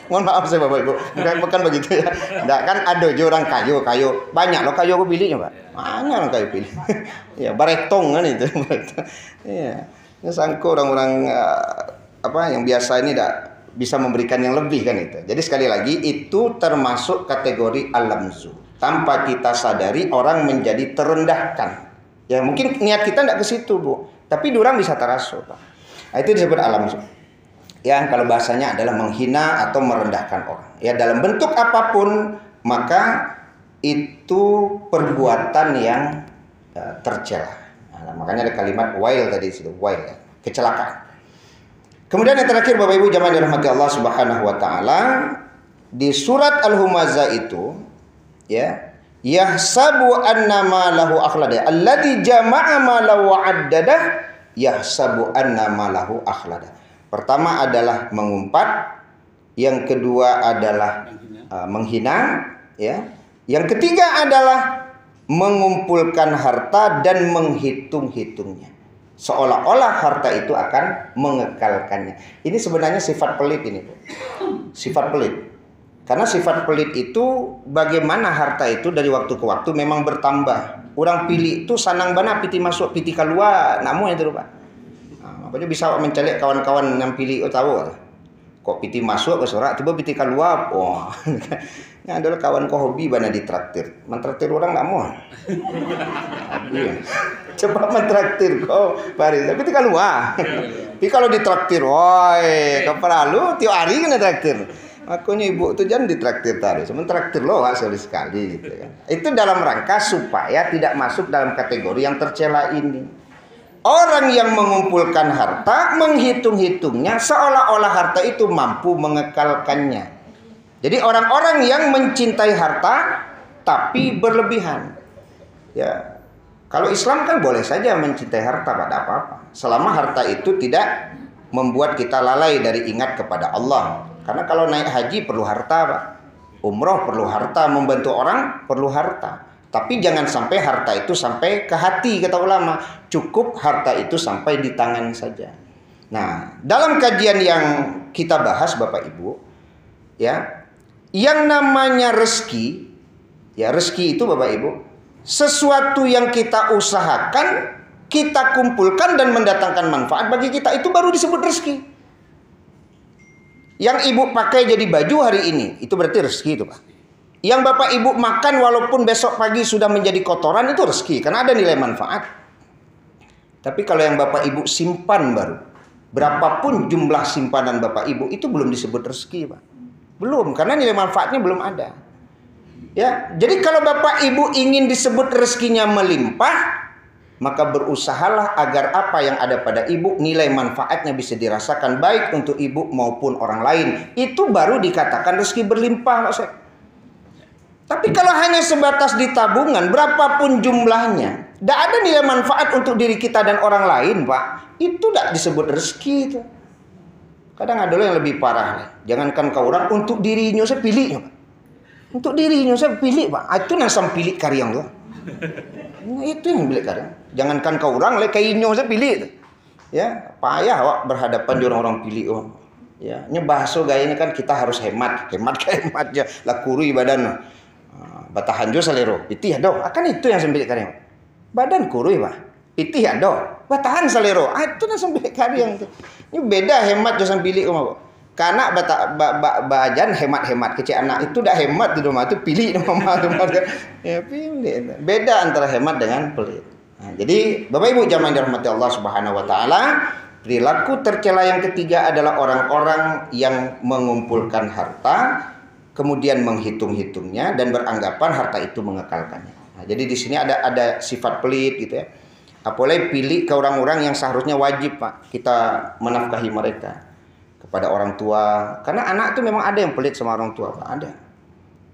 Mohon maaf saya Bapak Ibu, bukan begitu ya. Enggak, kan ada aja orang kayu. Banyak loh kayu aku pilihnya, Pak. Banyak orang kayu pilih. Ya, baretong kan itu. Iya. Ini sangko orang-orang yang biasa ini tidak bisa memberikan yang lebih kan itu. Jadi sekali lagi itu termasuk kategori al-lamzu. Tanpa kita sadari orang menjadi terendahkan. Ya mungkin niat kita tidak ke situ, Bu. Tapi orang bisa terasuh, Pak. Nah, itu disebut al-lamzu. Yang kalau bahasanya adalah menghina atau merendahkan orang. Ya dalam bentuk apapun, maka itu perbuatan yang tercela. Nah, makanya ada kalimat wail tadi situ, wail, kecelakaan. Kemudian yang terakhir Bapak Ibu jamaah dirahmati Allah Subhanahu wa taala, di surat Al-Humazah itu ya, yahsabu anna ma lahu akhlada, alladzi jama'a ma lahu addada, yahsabu anna ma lahu akhlada. Pertama adalah mengumpat, yang kedua adalah menghina, ya. Yang ketiga adalah mengumpulkan harta dan menghitung-hitungnya. Seolah-olah harta itu akan mengekalkannya. Ini sebenarnya sifat pelit ini, Bu. Sifat pelit. Karena sifat pelit itu bagaimana harta itu dari waktu ke waktu memang bertambah. Orang pilih itu sanang bana piti masuk piti keluar, namun itu Pak. Apanya bisa mencelek kawan-kawan yang pilih tahu. Kok piti masuk ke sorak tiba piti keluar. Wah. Ini adalah kawan kau hobi bana ditraktir. Mentraktir orang enggak mau. Coba mentraktir kau, Paris. Tapi tika luar. Tapi kalau ditraktir, woi, keperalu tiap hari kena traktir. Makanya ibu itu jangan ditraktir terus. Mentraktir loh hasil sekali gitu kan. Itu dalam rangka supaya tidak masuk dalam kategori yang tercela ini. Orang yang mengumpulkan harta, menghitung-hitungnya seolah-olah harta itu mampu mengekalkannya. Jadi orang-orang yang mencintai harta tapi berlebihan. Ya. Kalau Islam kan boleh saja mencintai harta, pada apa-apa. Selama harta itu tidak membuat kita lalai dari ingat kepada Allah. Karena kalau naik haji perlu harta, Pak. Umroh perlu harta, membantu orang perlu harta. Tapi jangan sampai harta itu sampai ke hati, kata ulama. Cukup harta itu sampai di tangan saja. Nah, dalam kajian yang kita bahas Bapak Ibu, ya, yang namanya rezeki, ya rezeki itu Bapak Ibu, sesuatu yang kita usahakan, kita kumpulkan dan mendatangkan manfaat bagi kita, itu baru disebut rezeki. Yang ibu pakai jadi baju hari ini, itu berarti rezeki itu Pak. Yang Bapak Ibu makan walaupun besok pagi sudah menjadi kotoran, itu rezeki, karena ada nilai manfaat. Tapi kalau yang Bapak Ibu simpan baru, berapapun jumlah simpanan Bapak Ibu, itu belum disebut rezeki Pak. Belum, karena nilai manfaatnya belum ada. Ya, jadi kalau Bapak Ibu ingin disebut rezekinya melimpah, maka berusahalah agar apa yang ada pada Ibu nilai manfaatnya bisa dirasakan baik untuk Ibu maupun orang lain. Itu baru dikatakan rezeki berlimpah, Pak Syekh. Tapi kalau hanya sebatas di tabungan, berapapun jumlahnya, tidak ada nilai manfaat untuk diri kita dan orang lain, Pak. Itu tidak disebut rezeki itu. Kadang ada yang lebih parah. Jangankan ke orang, untuk dirinya saya pilih, Pak. Untuk dirinya saya pilih, Pak. Itu nasam pilih karyang tuh. Nah, itu yang pilih karyang. Jangankan ke orang, kayaknya saya pilih. Ya, payah Pak berhadapan di orang-orang pilih. Oh. Ya, ini bahasa gayanya kan kita harus hemat aja. Lah kurui badan. Batahan jo salero. Pitih ado. Akan itu yang sambil karyang. Badan kurui, Pak. Pitih ado. Batahan salero. Itu nasam pilih karyang tuh. Ini beda hemat jo sambil pilih kok. Karena bajan hemat-hemat kecil anak itu dah hemat di rumah itu pilih rumah ya pilih. Beda antara hemat dengan pelit. Nah, jadi Bapak Ibu jamaah dirahmati Allah Subhanahu wa taala, perilaku tercela yang ketiga adalah orang-orang yang mengumpulkan harta kemudian menghitung-hitungnya dan beranggapan harta itu mengekalkannya. Nah, jadi di sini ada sifat pelit gitu ya. Apalagi pilih ke orang-orang yang seharusnya wajib Pak kita menafkahi mereka. Pada orang tua, karena anak itu memang ada yang pelit sama orang tua, Pak, ada.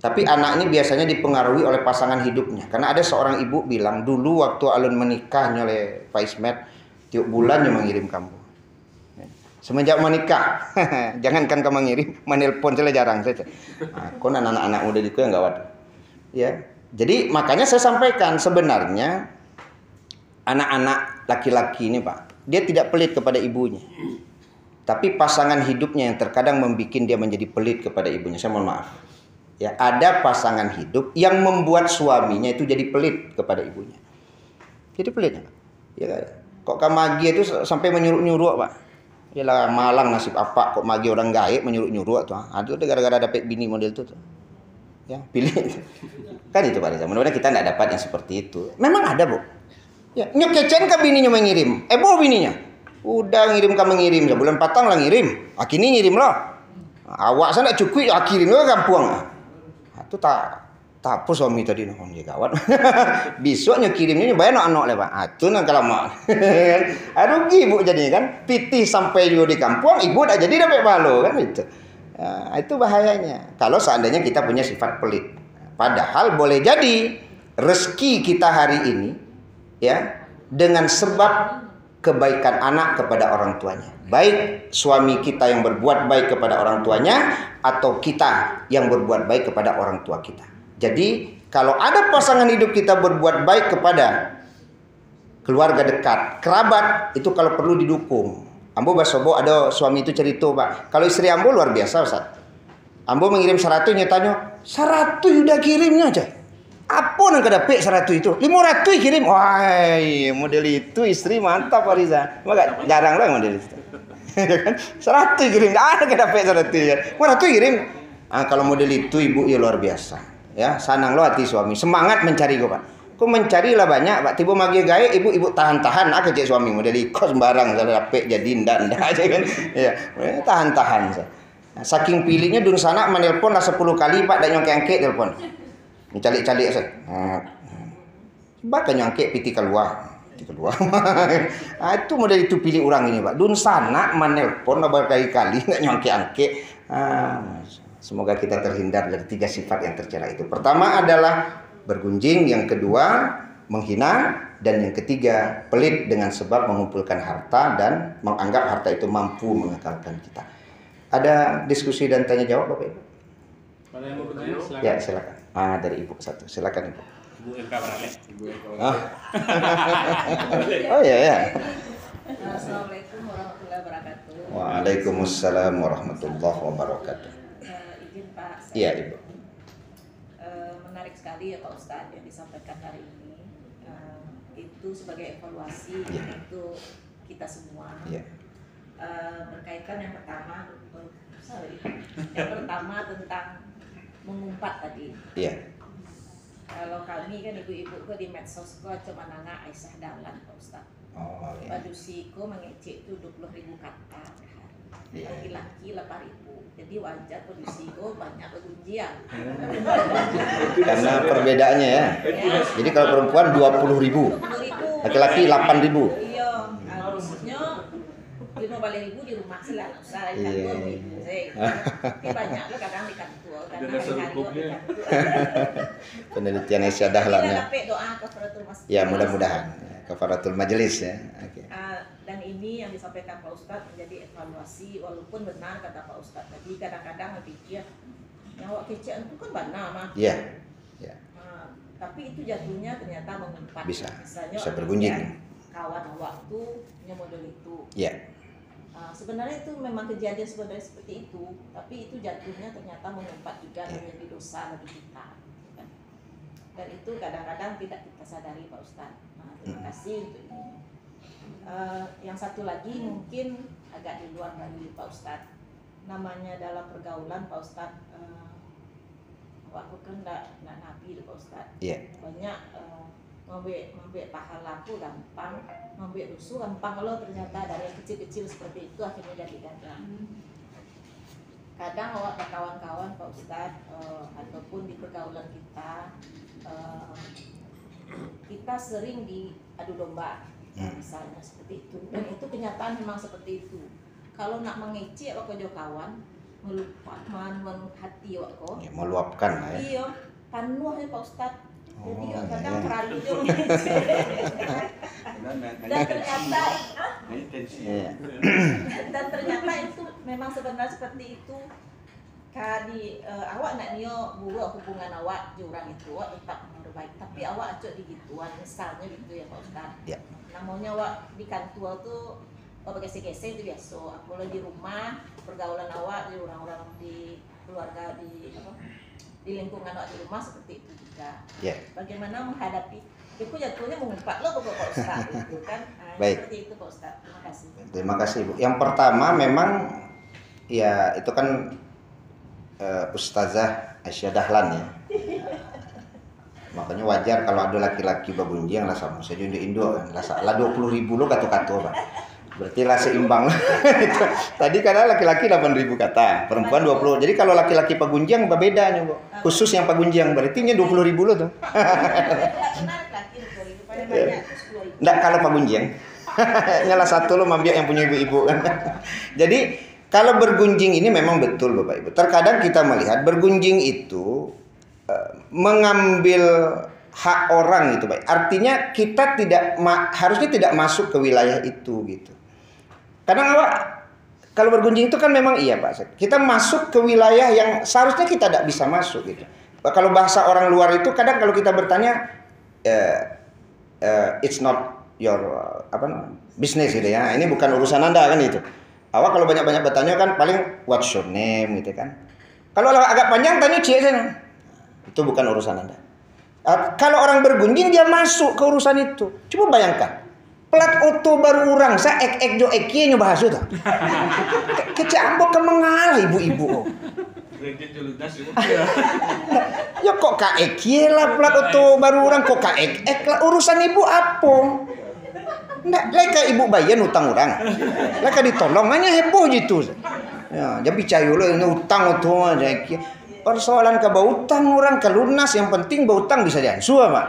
Tapi anak ini biasanya dipengaruhi oleh pasangan hidupnya. Karena ada seorang ibu bilang dulu waktu alun menikahnya oleh Pak Ismet, tiap bulan yang mengirim kamu. Semenjak menikah, jangankan kamu mengirim, menelpon saya jarang saja. Nah, kon anak-anak muda itu yang gawat. Ya, jadi makanya saya sampaikan sebenarnya anak-anak laki-laki ini Pak, dia tidak pelit kepada ibunya. Tapi pasangan hidupnya yang terkadang membuat dia menjadi pelit kepada ibunya. Saya mohon maaf. Ya, ada pasangan hidup yang membuat suaminya itu jadi pelit kepada ibunya. Jadi pelit. Ya, kok Kamagi itu sampai menyuruh-nyuruh, Pak. Yalah, malang nasib apa kok magi orang gaib menyuruh-nyuruh tuh. Aduh, gara-gara dapat bini model itu tuh. Ya, pilih. Kan itu Pak Reza. Mudah-mudahan kita enggak dapat yang seperti itu. Memang ada, Bu. Ya, nyokecen ke bininya mengirim. Bo bininya. Udah ngirim kamu ngirim. Bulan patang lah ngirim. Akini ngirim loh. Awak sana cukup akirin lo kampung. Itu tak apa suami tadi noh dia gawat. Besoknya kirimnya bayar anak lah Pak. Itu nang kelamaan. Rugi Bu jadi kan. Pitih sampai juga di kampung, ibu dah jadi dapat balo kan itu. Itu bahayanya. Kalau seandainya kita punya sifat pelit. Padahal boleh jadi rezeki kita hari ini ya dengan sebab kebaikan anak kepada orang tuanya. Baik suami kita yang berbuat baik kepada orang tuanya atau kita yang berbuat baik kepada orang tua kita. Jadi kalau ada pasangan hidup kita berbuat baik kepada keluarga dekat, kerabat, itu kalau perlu didukung. Ambo basobo ada suami itu cerita Pak. Kalau istri Ambo luar biasa Ustaz. Ambo mengirim 100 nyatanya 100 udah kirimnya aja. Apa yang kedapet 100 itu? 500 kirim. Wah, model itu istri mantap Pak Riza. Maka jarang lah model itu. 100 kirim, enggak ada kedapet 100 ya. 100 kirim. Kalau model itu ibu ya luar biasa. Ya, sanang lo hati suami. Semangat mencari kok, Pak. Kok mencarilah banyak, Pak. Tiba magi gaya ibu tahan-tahan cek suami model ikut sembarang kalau dapet jadi ndak aja kan. Ya, tahan-tahan. Saking pilihnya dun sana menelpon lah 10 kali Pak dak nyongke-angke telepon. Calik-calik saya. Bahkan nyangke piti keluar. Itu model itu pilih orang ini Pak. Dun sana menelpon berkali-kali nggak nyangke-angke. Semoga kita terhindar dari 3 sifat yang tercela itu. Pertama adalah bergunjing, yang kedua menghina, dan yang ketiga pelit dengan sebab mengumpulkan harta dan menganggap harta itu mampu mengekalkan kita. Ada diskusi dan tanya jawab Bapak Ibu? Kalau yang mau bertanya silakan. Ya silakan. Dari Ibu satu, silakan Ibu. Ibu LK Barale. Oh iya ya. Assalamualaikum warahmatullahi wabarakatuh. Waalaikumsalam warahmatullahi wabarakatuh. Izin Pak. Iya Ibu. Menarik sekali ya Pak Ustadz yang disampaikan hari ini. Itu sebagai evaluasi untuk kita semua. Iya. Berkaitan yang pertama tentang mengumpat tadi. Iya. Kalau kami kan ibu-ibu kok di medsos kok cuma nanga Aisyah Dahlan Pak Ustadz. Oh iya. Padusiko mengecek itu 20.000 kata per hari. Iya. Laki-laki 8.000. Jadi wajar padusiko banyak bergunjian. Karena perbedaannya ya. Jadi kalau perempuan 20.000, 20.000. laki-laki 8.000. Iya, harusnya 15.000 di rumah sih lah, usah di kantor ibu saya. Tapi banyak lah kadang di kantor, kadang hari-hari di kantor. Penelitian Aisyah Dahlan ya. Tapi doa kafaratul masjid. Ya mudah-mudahan kafaratul majelis ya. Oke. Dan ini yang disampaikan Pak Ustadz menjadi evaluasi, walaupun benar kata Pak Ustadz tadi kadang-kadang berpikir nyawa kecil itu kan benar mah. Iya. Ya. Tapi itu jatuhnya ternyata mengumpat. Bisa. Misalnya Bisa bergunjing. Kawan waktu model itu. Iya. Sebenarnya itu memang kejadian sebenarnya seperti itu, tapi itu jatuhnya ternyata mengumpat juga menjadi dosa bagi kita. Dan itu kadang-kadang tidak kita sadari Pak Ustadz. Terima kasih untuk ini. Yang satu lagi mungkin agak di luar dari Pak Ustadz. Namanya dalam pergaulan Pak Ustadz, waktu kan nggak nabi Pak Ustadz. Iya. Banyak membek pahala aku gampang, membek rusuh gampang lo ternyata dari yang kecil-kecil seperti itu akhirnya jadi ganda. Kadang awak kawan-kawan Pak Ustadz ataupun di pergaulan kita kita sering diadu domba misalnya seperti itu, dan itu kenyataan memang seperti itu. Kalau nak mengecek waktu jo kawan melupakan hati waktu Ya, meluapkan lah ya. iya panuh ya Pak Ustadz. Jadi kadang iya. terlalu jauh dan ternyata Iya. dan ternyata itu memang sebenarnya seperti itu. Kali awak nak nio buruk hubungan awak jurang itu awak tetap baik, tapi awak acok di gituan misalnya gitu ya Pak Ustadz. Ya. Namanya awak di kantor tuh kalau bergesek-gesek itu biasa. Mulai di rumah, pergaulan awak di orang-orang di keluarga di lingkungan awak di rumah seperti itu juga. Ya. Bagaimana menghadapi? Itu jatuhnya mengumpat lo Pak Ustaz itu kan. Baik. Seperti itu Pak Ustaz. Terima kasih. Terima kasih Bu. Yang pertama memang ya itu kan Ustazah Aisyah Dahlan ya. Makanya wajar kalau ada laki-laki babunjing lah sama saja di Indo lah 20.000 lo kata-kata Pak. Berarti lah seimbang. Tadi karena laki-laki 8.000 kata, perempuan 20. Jadi kalau laki-laki pagunjang beda nih Bu. Khusus yang pagunjang berarti 20.000 lo tuh. Enggak kalau pagunjing. Nyala satu lo mambiak yang punya ibu-ibu kan. Jadi kalau bergunjing ini memang betul Bapak Ibu. Terkadang kita melihat bergunjing itu mengambil hak orang itu Pak. Artinya kita harusnya tidak masuk ke wilayah itu gitu. Kadang awak kalau bergunjing itu kan memang iya Pak. Kita masuk ke wilayah yang seharusnya kita tidak bisa masuk gitu. Kalau bahasa orang luar itu kadang kalau kita bertanya it's not your business gitu ya. Ini bukan urusan Anda kan itu. Awak kalau banyak-banyak bertanya kan paling what's your name gitu kan. Kalau agak panjang tanya cie sana. Itu bukan urusan Anda. Kalau orang bergunjing dia masuk ke urusan itu. Coba bayangkan. Plat oto baru orang sa ek jo ekie nyoba hasu tuh. Kecambok ke mengalah ibu-ibu. Ya kok ka ekie lah plat oto baru orang kok ka ek lah urusan ibu apa? Nggak, leka ibu bayan utang orang. Leka ditolong hanya heboh gitu. Ya, jadi cayu lo ini utang itu aja. Persoalan ke utang orang ke lunas yang penting utang bisa diansu Pak.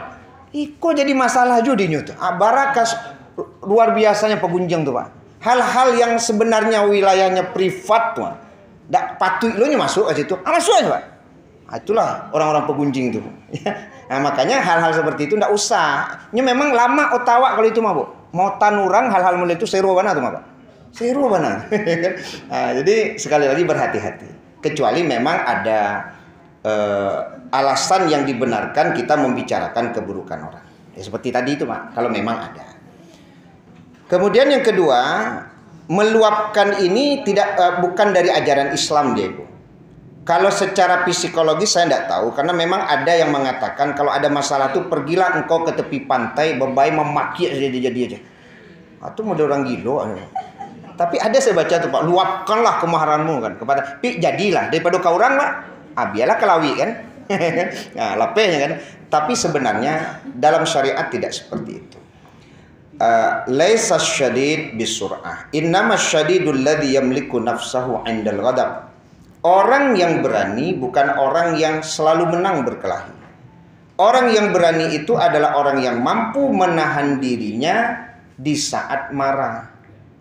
Iko jadi masalah juga di nyutu. Barakas luar biasanya pegunjang tuh Pak. Hal-hal yang sebenarnya wilayahnya privat tuh. Ndak patut lo masuk ke situ. Masuk aja Pak. Itulah orang-orang pegunjing itu. Nah, makanya hal-hal seperti itu ndak usah. Ini memang lama otawa kalau itu mah Bu. Mau tanurang hal-hal mulai itu seru mana tuh Pak. Seru mana. Nah, jadi sekali lagi berhati-hati. Kecuali memang ada alasan yang dibenarkan kita membicarakan keburukan orang. Ya, seperti tadi itu Pak, kalau memang ada. Kemudian yang kedua, meluapkan ini bukan dari ajaran Islam dia Ibu. Kalau secara psikologis saya tidak tahu, karena memang ada yang mengatakan kalau ada masalah itu pergilah engkau ke tepi pantai, bebai memaki aja. Itu model orang gilo. Tapi ada saya baca tuh Pak, luapkanlah kemarahanmu kan kepada jadilah daripada kau orang Pak. Biarlah kelawi kan. Nah, lapehnya kan. Tapi sebenarnya dalam syariat tidak seperti itu. Laisa syadid bisur'ah. Innamas syadidul ladzi yamliku nafsahu 'indal ghadab. Orang yang berani bukan orang yang selalu menang berkelahi. Orang yang berani itu adalah orang yang mampu menahan dirinya di saat marah.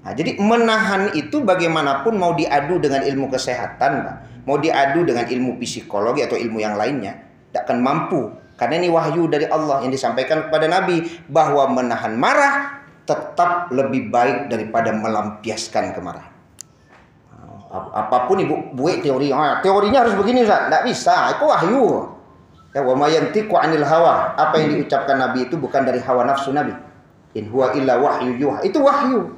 Nah, jadi menahan itu bagaimanapun mau diadu dengan ilmu kesehatan, Pak. Mau diadu dengan ilmu psikologi atau ilmu yang lainnya, tidak akan mampu. Karena ini wahyu dari Allah yang disampaikan kepada Nabi bahwa menahan marah tetap lebih baik daripada melampiaskan kemarahan. Apapun ibu buat teori, teorinya harus begini, Ustaz. Tidak bisa, itu wahyu. Ya, wa ma yantiqu 'anil hawa. Apa yang diucapkan Nabi itu bukan dari hawa nafsu Nabi. In huwa illa wahyu yuha. Itu wahyu.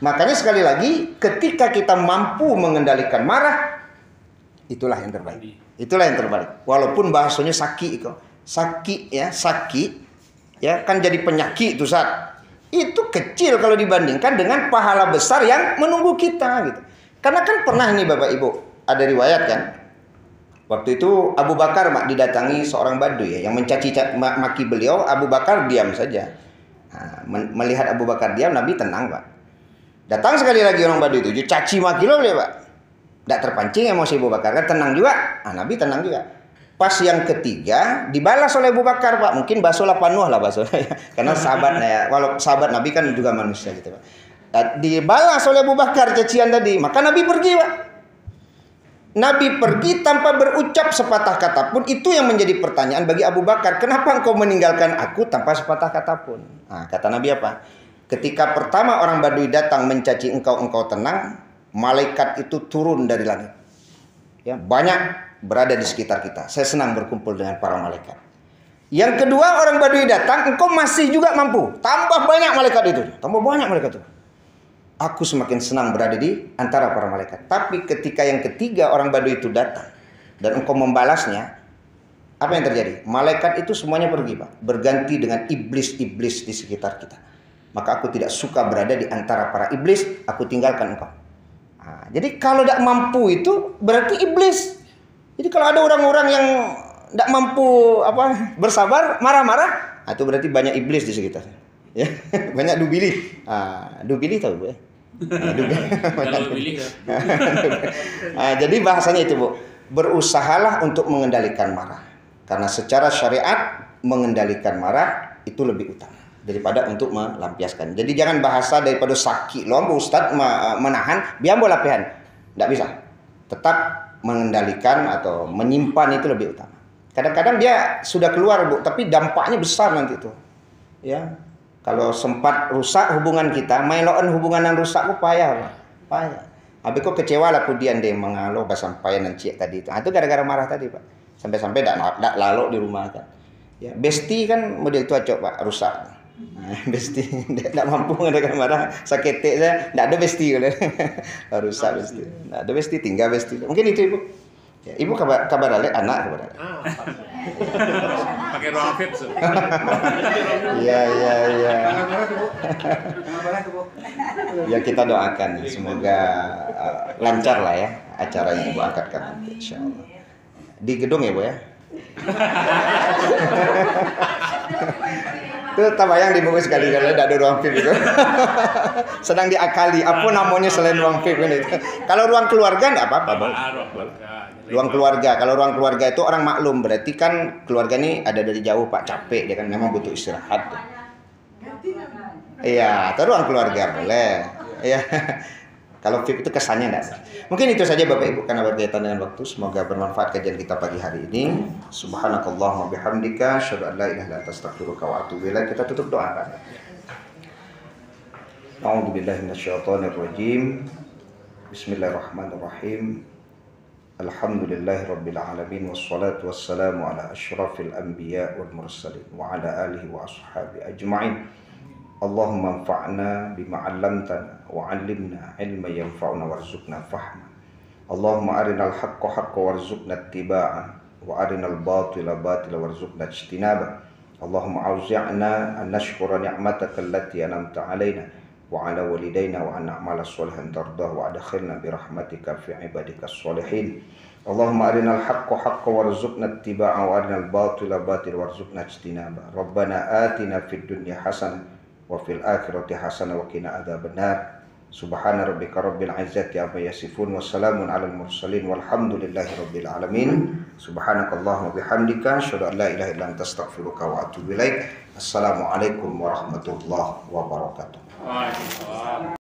Makanya sekali lagi, ketika kita mampu mengendalikan marah, itulah yang terbaik. Itulah yang terbaik. Walaupun bahasanya saki itu. Saki ya kan jadi penyakit itu saat. Itu kecil kalau dibandingkan dengan pahala besar yang menunggu kita gitu. Karena kan pernah nih Bapak Ibu, ada riwayat kan. Waktu itu Abu Bakar didatangi seorang Baduy yang mencaci maki beliau, Abu Bakar diam saja. Nah, melihat Abu Bakar diam, Nabi tenang, Pak. Datang sekali lagi orang Baduy itu, caci maki lo boleh, Pak. Tidak terpancing emosi Abu Bakar, kan tenang juga. Nabi tenang juga. Pas yang ketiga dibalas oleh Abu Bakar, Pak. Mungkin basuhlah panuh lah basuhnya. Karena sahabat ya, walau sahabat Nabi kan juga manusia gitu, Pak. Dibalas oleh Abu Bakar cacian tadi, maka Nabi pergi, Pak. Nabi pergi tanpa berucap sepatah kata pun. Itu yang menjadi pertanyaan bagi Abu Bakar. Kenapa engkau meninggalkan aku tanpa sepatah kata pun? Nah, kata Nabi apa? Ketika pertama orang Baduy datang mencaci engkau tenang, malaikat itu turun dari langit. Ya, banyak berada di sekitar kita. Saya senang berkumpul dengan para malaikat. Yang kedua orang Baduy datang, engkau masih juga mampu. Tambah banyak malaikat itu. Tambah banyak malaikat itu. Aku semakin senang berada di antara para malaikat. Tapi ketika yang ketiga orang Badui itu datang dan engkau membalasnya, apa yang terjadi? Malaikat itu semuanya pergi, Pak. Berganti dengan iblis-iblis di sekitar kita. Maka aku tidak suka berada di antara para iblis, aku tinggalkan engkau. Nah, jadi kalau tidak mampu itu berarti iblis. Jadi kalau ada orang-orang yang tidak mampu bersabar, marah-marah, itu berarti banyak iblis di sekitar. Ya, banyak dubili. Dubili tahu Bu ya? Dubili. Jadi bahasanya itu Bu, berusahalah untuk mengendalikan marah. Karena secara syariat mengendalikan marah itu lebih utama daripada untuk melampiaskan. Jadi jangan bahasa daripada sakit loh Ustaz menahan, biar boleh lapihan. Tidak bisa. Tetap mengendalikan atau menyimpan itu lebih utama. Kadang-kadang dia sudah keluar Bu, tapi dampaknya besar nanti itu. Ya. Kalau sempat rusak hubungan kita, mailoan hubungan yang rusak ku payah, Pak. Payah. Habis kok kecewa lah kemudian dia mengaluh sampai nanti tadi itu. Itu gara-gara marah tadi, Pak. Sampai-sampai tidak lalu di rumah kan. Ya, besti kan model itu acok Pak, rusak. Besti tidak mampu dengan marah sakit saya tidak ada besti rusak besti tidak ada besti tinggal besti mungkin itu Ibu ya, Ibu kabar anak kabar pakai ruang fit iya ya kita doakan semoga lancar lah ya acara yang Ibu angkatkan nanti insyaallah di gedung ya Bu ya. Itu tabayang di bumi sekali-kali tidak ada ruang VIP itu. Sedang diakali apa namanya selain ruang VIP ini. Kalau ruang keluarga enggak apa-apa, Bang. Ruang keluarga. Kalau ruang keluarga itu orang maklum, berarti kan keluarga ini ada dari jauh Pak, capek dia kan memang butuh istirahat. Iya, atau ruang keluarga boleh. Iya. Kalau VIP itu kesannya enggak. Mungkin itu saja Bapak Ibu karena berkaitan dengan waktu. Semoga bermanfaat kajian kita pagi hari ini. Subhanakallahumma bihamdika asyhadu an la ilaha illa anta astaghfiruka wa atubu ilaik. Kita tutup doa kan. A'udzubillahi minasyaitonir rajim. Bismillahirrahmanirrahim. Alhamdulillahirabbil alamin wassalatu wassalamu ala asyrafil anbiya wal mursalin wa ala alihi wa ashabi ajma'in. Allahumma anfa'na bima 'allamtana wa 'allimna 'ilman yanfa'una warzuqna fahma. Allahumma arinal haqqa haqqan warzuqna ittiba'an wa arinal batila batila warzuqna ijtinaba. Allahumma auzi'na an nashkura ni'mataka allati an'amta 'alaina wa 'ala walidayna wa an na'mala shalihan tardahu wa adkhilna bi rahmatika fi 'ibadikas shalihin. Allahumma arinal haqqa haqqan warzuqna ittiba'an wa arinal batila batila warzuqna ijtinaba. Rabbana atina fid dunya hasanah wa fil akhirati hasanah wa qina adzabannar. Subhana rabbika rabbil izzati amma yasifun wa salamun alal mursalin walhamdulillahi rabbil alamin. Subhanakallahumma bihamdika asyhadu an la ilaha illa anta astaghfiruka wa atubu ilaik. Assalamualaikum warahmatullahi wabarakatuh. Waalaikumsalam.